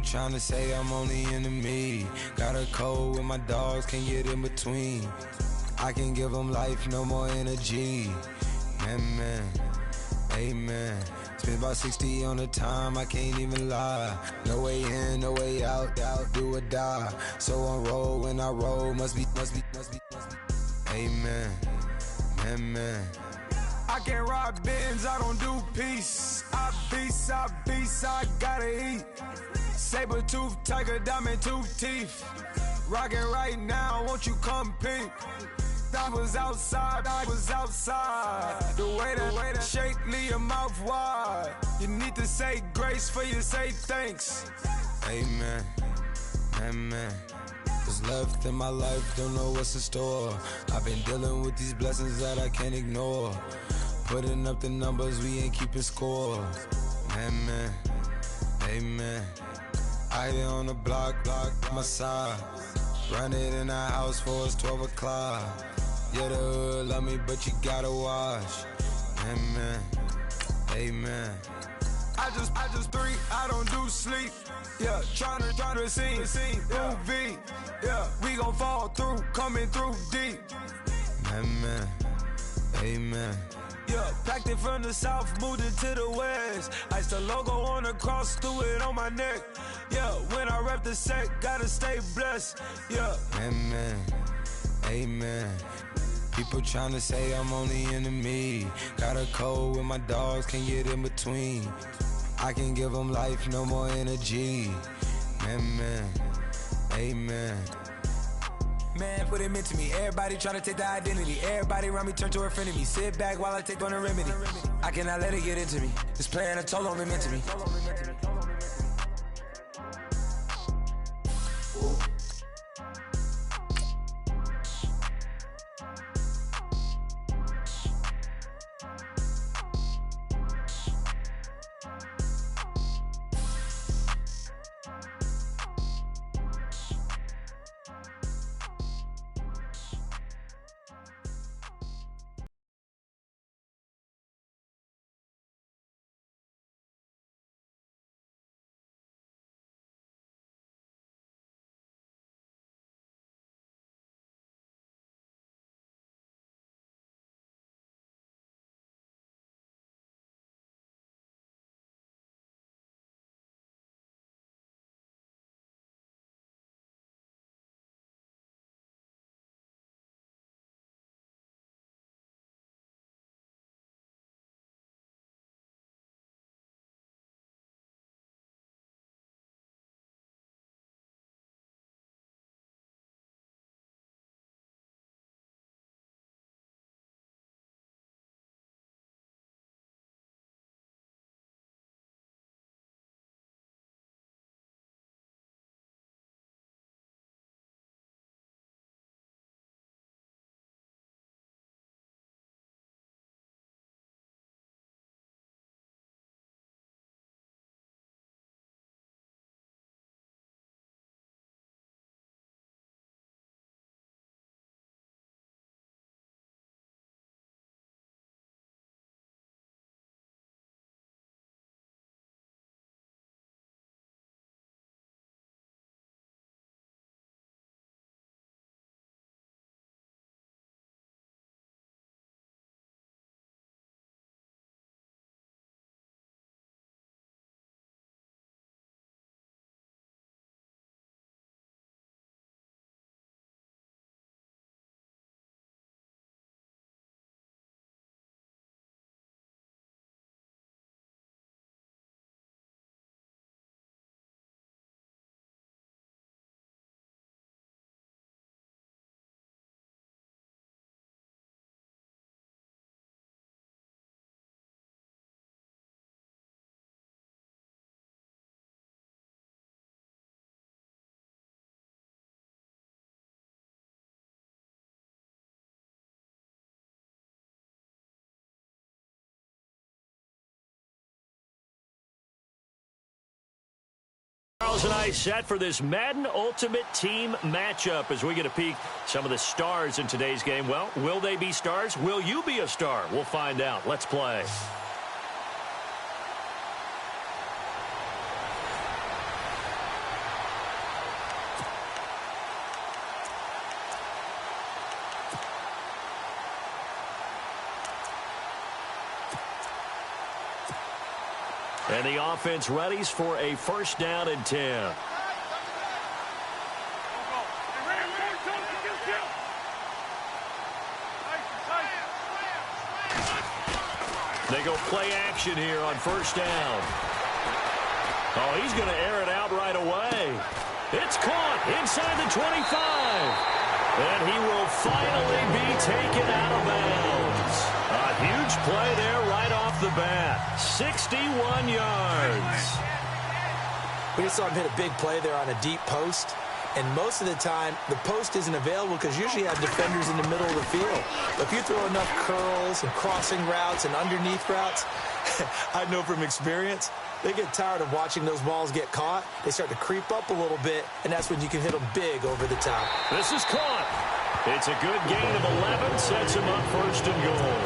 E: tryna say I'm only enemy. Got a code with my dogs, can't get in between. I can give them life, no more energy. Man, amen. Spent about 60 on the time, I can't even lie. No way in, no way out, do or die. So on roll, when I roll, must be. Amen, man.
F: I can't rob Benz, I don't do peace. I beast, I gotta eat. Saber tooth, tiger, diamond tooth teeth. Rockin' right now, won't you come peep? I was outside. The way that shake, leave your mouth wide. You need to say grace for you say thanks.
E: Amen, what's left in my life, don't know what's in store. I've been dealing with these blessings that I can't ignore. Putting up the numbers, we ain't keeping score. Amen. I here on the block, my side. Run it in the house for us 12 o'clock. Yeah, the hood love me, but you gotta watch. Amen.
F: I just drink, I don't do sleep. Yeah, tryna see. UV. Yeah, we gon' fall through, coming through deep.
E: Amen.
F: Yeah, packed it from the south, moved it to the west. Iced the logo on the cross, threw it on my neck. Yeah, when I rep the set, gotta stay blessed. Yeah.
E: Amen. People tryna say I'm only enemy. Got a code with my dogs, can't get in between. I can give them life, no more energy. Amen.
F: Man, what it meant to me. Everybody try to take the identity. Everybody around me turn to a friend of me. Sit back while I take on a remedy. I cannot let it get into me. This playing a toll on me mentally.
C: Charles and I set for this Madden Ultimate Team matchup as we get a peek some of the stars in today's game. Well, will they be stars? Will you be a star? We'll find out. Let's play. And the offense readies for a first down and 10. They go play action here on first down. Oh, he's going to air it out right away. It's caught inside the 25. And he will finally be taken out of bounds. A huge play there right off the bat. 61 yards.
D: We just saw him hit a big play there on a deep post. And most of the time, the post isn't available because usually you have defenders in the middle of the field. But if you throw enough curls and crossing routes and underneath routes, I know from experience, they get tired of watching those balls get caught. They start to creep up a little bit, and that's when you can hit them big over the top.
C: This is caught. It's a good gain of 11, sets him up first and goal.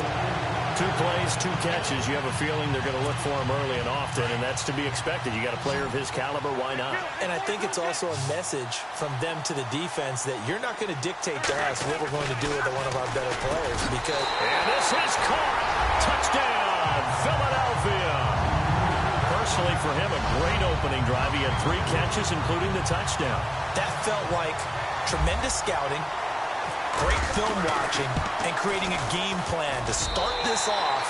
C: 2 plays, 2 catches. You have a feeling they're going to look for him early and often, and that's to be expected. You got a player of his caliber, why not?
D: And I think it's also a message from them to the defense that you're not going to dictate to us what we're going to do with one of our better players because...
C: And this is caught. Touchdown, Philadelphia. Personally, for him, a great opening drive. He had 3 catches, including the touchdown.
D: That felt like tremendous scouting, great film watching, and creating a game plan to start this off,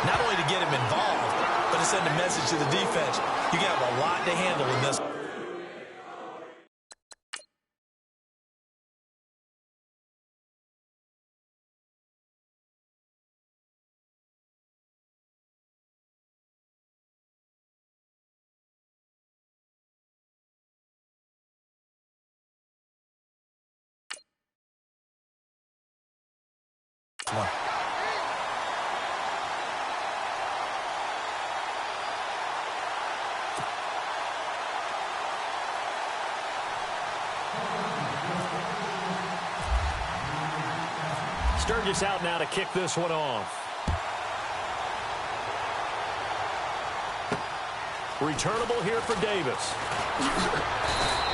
D: not only to get him involved, but to send a message to the defense. You got a lot to handle in this. One.
C: Sturgis out now to kick this one off. Returnable here for Davis.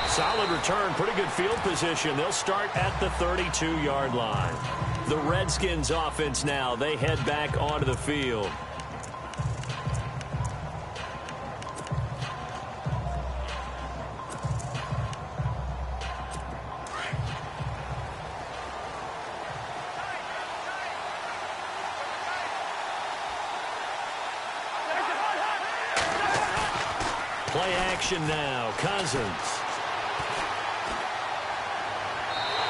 C: Solid return, pretty good field position. They'll start at the 32-yard line. The Redskins offense now, they head back onto the field. Play action now, Cousins.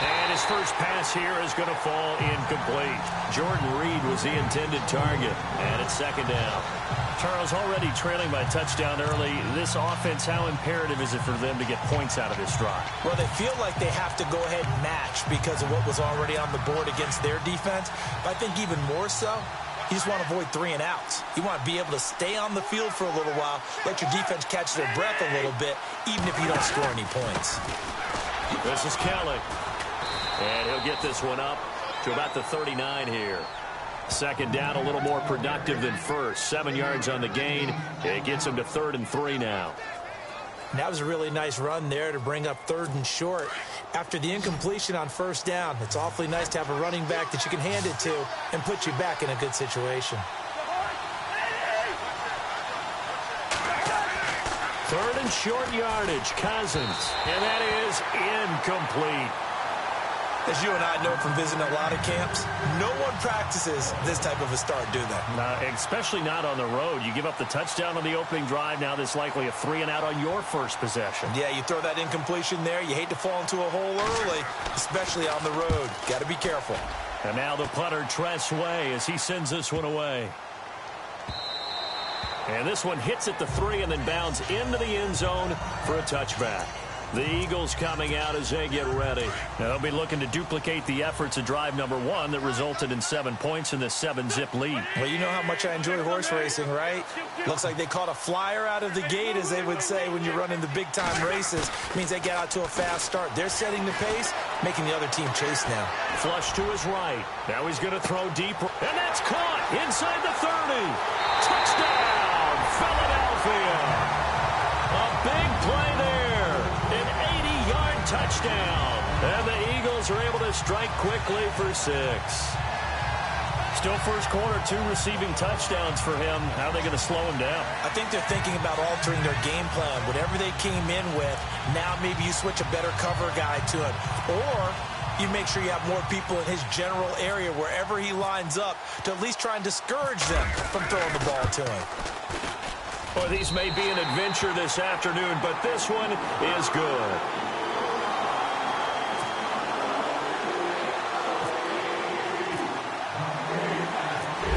C: And his first pass here is going to fall incomplete. Jordan Reed was the intended target, and it's second down. Charles, already trailing by a touchdown early. This offense, how imperative is it for them to get points out of this drive?
D: Well, they feel like they have to go ahead and match because of what was already on the board against their defense. But I think even more so, you just want to avoid 3 and outs. You want to be able to stay on the field for a little while, let your defense catch their breath a little bit, even if you don't score any points.
C: This is Kelly. And he'll get this one up to about the 39 here. Second down, a little more productive than first. 7 yards on the gain. It gets him to 3rd and 3 now.
D: That was a really nice run there to bring up 3rd and short. After the incompletion on first down, it's awfully nice to have a running back that you can hand it to and put you back in a good situation.
C: 3rd and short yardage, Cousins. And that is incomplete.
D: As you and I know from visiting a lot of camps, no one practices this type of a start, do they?
C: Especially not on the road. You give up the touchdown on the opening drive. Now there's likely a 3 and out on your first possession.
D: Yeah, you throw that incompletion there. You hate to fall into a hole early, especially on the road. Got to be careful.
C: And now the punter, Tress Way, as he sends this one away. And this one hits at the 3 and then bounds into the end zone for a touchback. The Eagles coming out as they get ready. Now they'll be looking to duplicate the efforts of drive number 1 that resulted in 7 points in the 7-zip lead.
D: Well, you know how much I enjoy horse racing, right? Looks like they caught a flyer out of the gate, as they would say when you're running the big-time races. It means they get out to a fast start. They're setting the pace, making the other team chase now.
C: Flush to his right. Now he's going to throw deep. And that's caught inside the 30. Touchdown, Philadelphia. A big play there. An 80-yard touchdown. And the Eagles are able to strike quickly for 6. Still first quarter, 2 receiving touchdowns for him. How are they going to slow him down?
D: I think they're thinking about altering their game plan. Whatever they came in with, now maybe you switch a better cover guy to it. Or you make sure you have more people in his general area wherever he lines up to at least try and discourage them from throwing the ball to him.
C: Well, these may be an adventure this afternoon, but this one is good.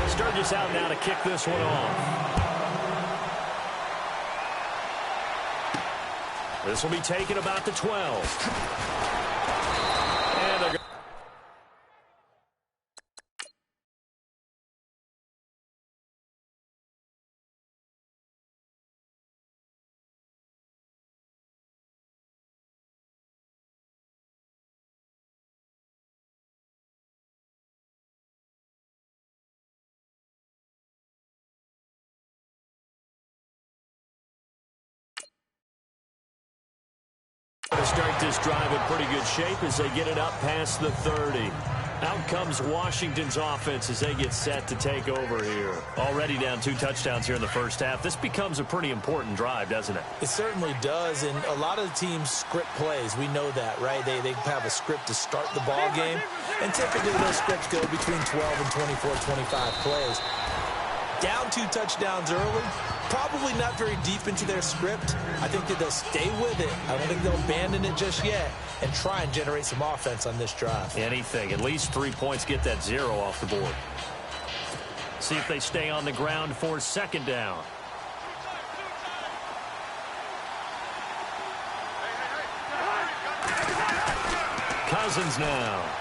C: Sturgis out now to kick this one off. This will be taken about the 12. And they're to start this drive in pretty good shape as they get it up past the 30. Out comes Washington's offense as they get set to take over here. Already down 2 touchdowns here in the first half. This becomes a pretty important drive, doesn't it?
D: It certainly does, and a lot of the teams script plays. We know that, right? They have a script to start the ball game, and typically those scripts go between 12 and 24, 25 plays. Down 2 touchdowns early, probably not very deep into their script. I think that they'll stay with it. I don't think they'll abandon it just yet and try and generate some offense on this drive.
C: Anything. At least 3 points, get that 0 off the board. See if they stay on the ground for 2nd down. Cousins now.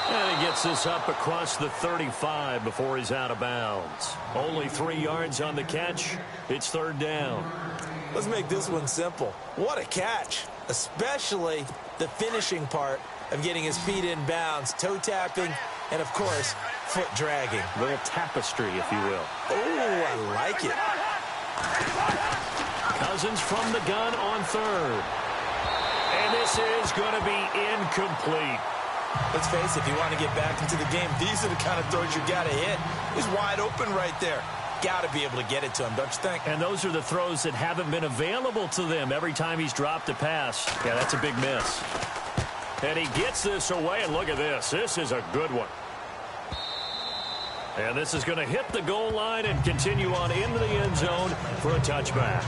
C: And he gets this up across the 35 before he's out of bounds. Only 3 yards on the catch. It's 3rd down.
D: Let's make this one simple. What a catch, especially the finishing part of getting his feet in bounds, toe tapping, and, of course, foot dragging.
C: A little tapestry, if you will.
D: Oh, I like it.
C: Cousins from the gun on 3rd. And this is going to be incomplete.
D: Let's face it, if you want to get back into the game, these are the kind of throws you got to hit. He's wide open right there. Got to be able to get it to him, don't you think?
C: And those are the throws that haven't been available to them every time he's dropped a pass. Yeah, that's a big miss. And he gets this away, and look at this. This is a good one. And this is going to hit the goal line and continue on into the end zone for a touchback.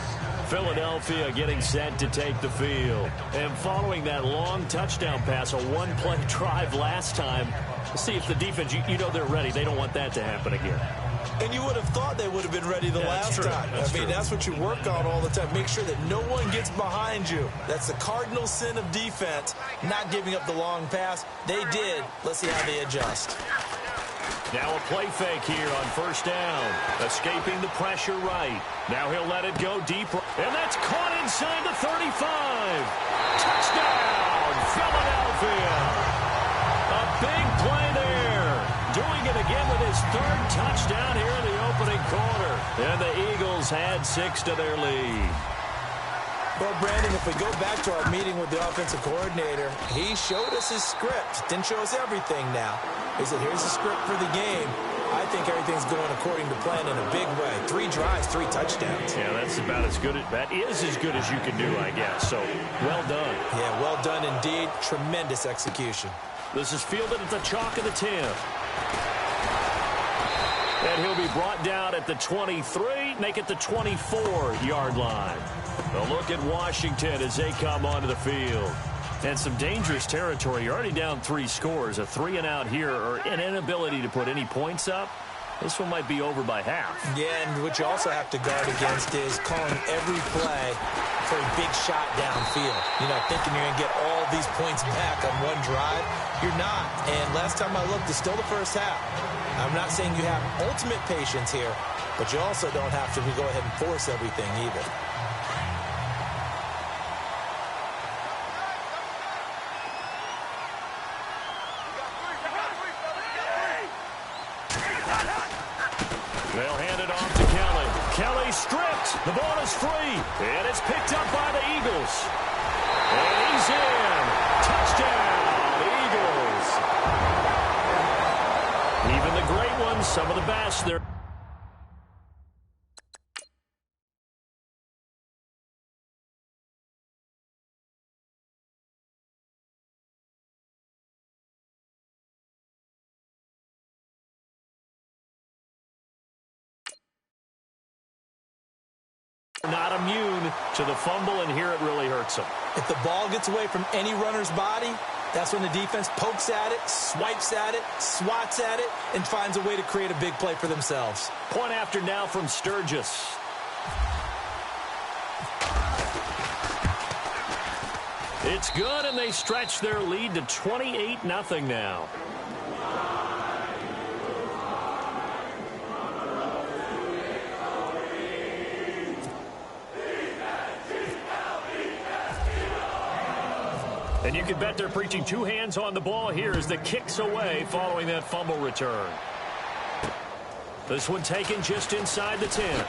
C: Philadelphia getting set to take the field. And following that long touchdown pass, a 1-play drive last time, let's see if the defense, you know they're ready. They don't want that to happen again.
D: And you would have thought they would have been ready the last time. That's what you work on all the time. Make sure that no one gets behind you. That's the cardinal sin of defense, not giving up the long pass. They did. Let's see how they adjust.
C: Now a play fake here on 1st down. Escaping the pressure right. Now he'll let it go deep. And that's caught inside the 35. Touchdown, Philadelphia. A big play there. Doing it again with his 3rd touchdown here in the opening quarter. And the Eagles add 6 to their lead.
D: Well, Brandon, if we go back to our meeting with the offensive coordinator, he showed us his script. Didn't show us everything now. He said, here's the script for the game. I think everything's going according to plan in a big way. 3 drives, 3 touchdowns.
C: Yeah, that's about as good. That is as good as you can do, I guess. So, well done.
D: Yeah, well done indeed. Tremendous execution.
C: This is fielded at the chalk of the 10. And he'll be brought down at the 23, make it the 24-yard line. A look at Washington as they come onto the field. And some dangerous territory. You're already down 3 scores. A 3-and-out here, or an inability to put any points up. This one might be over by half.
D: Yeah, and what you also have to guard against is calling every play for a big shot downfield. You know, thinking you're going to get all these points back on one drive. You're not. And last time I looked, it's still the first half. I'm not saying you have ultimate patience here, but you also don't have to go ahead and force everything either.
C: They'll hand it off to Kelly. Kelly stripped. The ball is free. And it's picked up by the Eagles. And he's in. Touchdown, Eagles. Even the great ones, some of the best, they're... not immune to the fumble, and here it really hurts them.
D: If the ball gets away from any runner's body, that's when the defense pokes at it, swipes at it, swats at it, and finds a way to create a big play for themselves.
C: Point after now from Sturgis. It's good, and they stretch their lead to 28-0 now. And you can bet they're preaching two hands on the ball here as the kick's away following that fumble return. This one taken just inside the 10.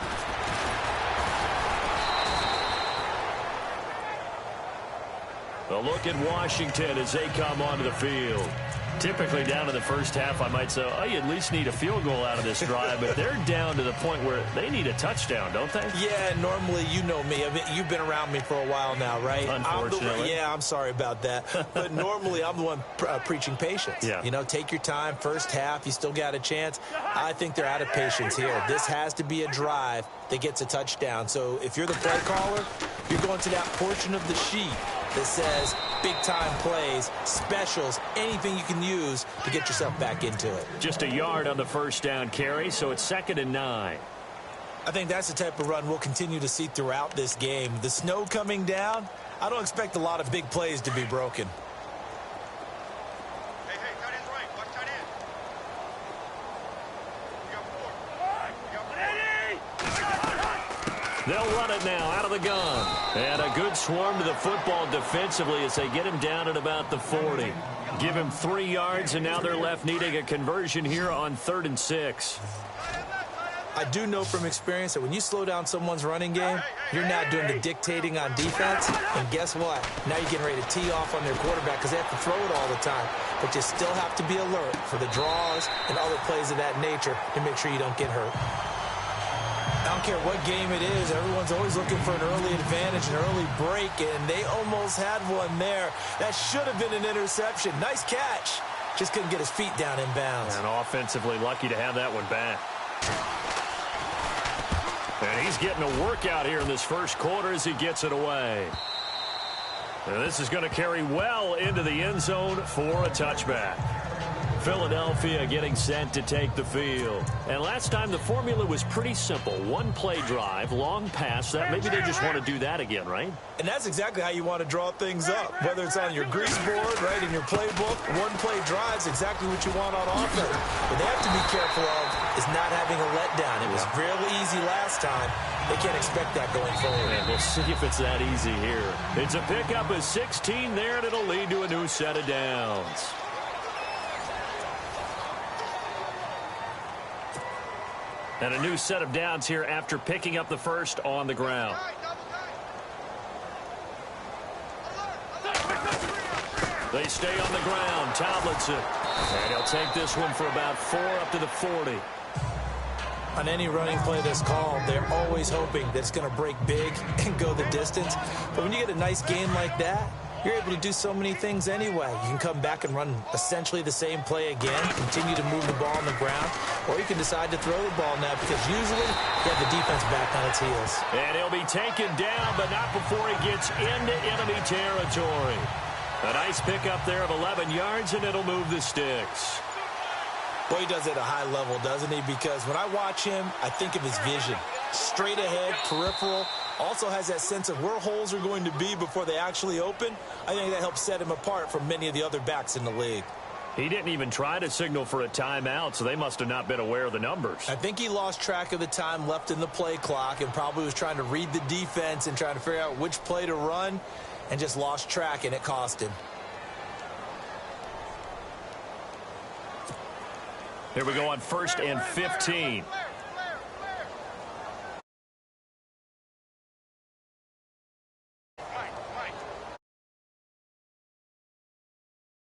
C: A look at Washington as they come onto the field. Typically down in the first half, I might say, oh, you at least need a field goal out of this drive, but they're down to the point where they need a touchdown, don't they?
D: Yeah, normally, you know me. I mean, you've been around me for a while now, right?
C: Unfortunately.
D: I'm sorry about that. But normally, I'm the one preaching patience.
C: Yeah.
D: You know, take your time. First half, you still got a chance. I think they're out of patience here. This has to be a drive that gets a touchdown. So if you're the play caller, you're going to that portion of the sheet that says big-time plays, specials, anything you can use to get yourself back into it.
C: Just a yard on the first down carry, so it's 2nd and 9.
D: I think that's the type of run we'll continue to see throughout this game. The snow coming down, I don't expect a lot of big plays to be broken.
G: Hey, tight end's right. Watch tight end. You got 4.
C: They'll run it now out of the gun. And a good swarm to the football defensively as they get him down at about the 40. Give him 3 yards, and now they're left needing a conversion here on 3rd and 6.
D: I do know from experience that when you slow down someone's running game, you're not doing the dictating on defense. And guess what? Now you're getting ready to tee off on their quarterback because they have to throw it all the time. But you still have to be alert for the draws and other plays of that nature to make sure you don't get hurt. I don't care what game it is. Everyone's always looking for an early advantage, an early break, and they almost had one there. That should have been an interception. Nice catch. Just couldn't get his feet down in bounds.
C: And offensively lucky to have that one back. And he's getting a workout here in this first quarter as he gets it away. And this is going to carry well into the end zone for a touchback. Philadelphia getting set to take the field. And last time the formula was pretty simple. One play drive, long pass. That maybe they just want to do that again, right?
D: And that's exactly how you want to draw things up. Whether it's on your grease board, right, in your playbook, one play drive is exactly what you want on offense. What they have to be careful of is not having a letdown. It was real easy last time. They can't expect that going forward.
C: And we'll see if it's that easy here. It's a pickup of 16 there, and it'll lead to a new set of downs. And a new set of downs here after picking up the first on the ground. They stay on the ground. Tomlinson. And he'll take this one for about 4 up to the 40.
D: On any running play that's called, they're always hoping that it's going to break big and go the distance. But when you get a nice game like that, you're able to do so many things anyway. You can come back and run essentially the same play again, continue to move the ball on the ground, or you can decide to throw the ball now because usually you have the defense back on its heels.
C: And he'll be taken down, but not before he gets into enemy territory. A nice pickup there of 11 yards, and it'll move the sticks.
D: Boy, he does it at a high level, doesn't he? Because when I watch him, I think of his vision. Straight ahead, peripheral. Also has that sense of where holes are going to be before they actually open. I think that helps set him apart from many of the other backs in the league.
C: He didn't even try to signal for a timeout, so they must have not been aware of the numbers.
D: I think he lost track of the time left in the play clock and probably was trying to read the defense and trying to figure out which play to run and just lost track, and it cost him.
C: Here we go on 1st and 15.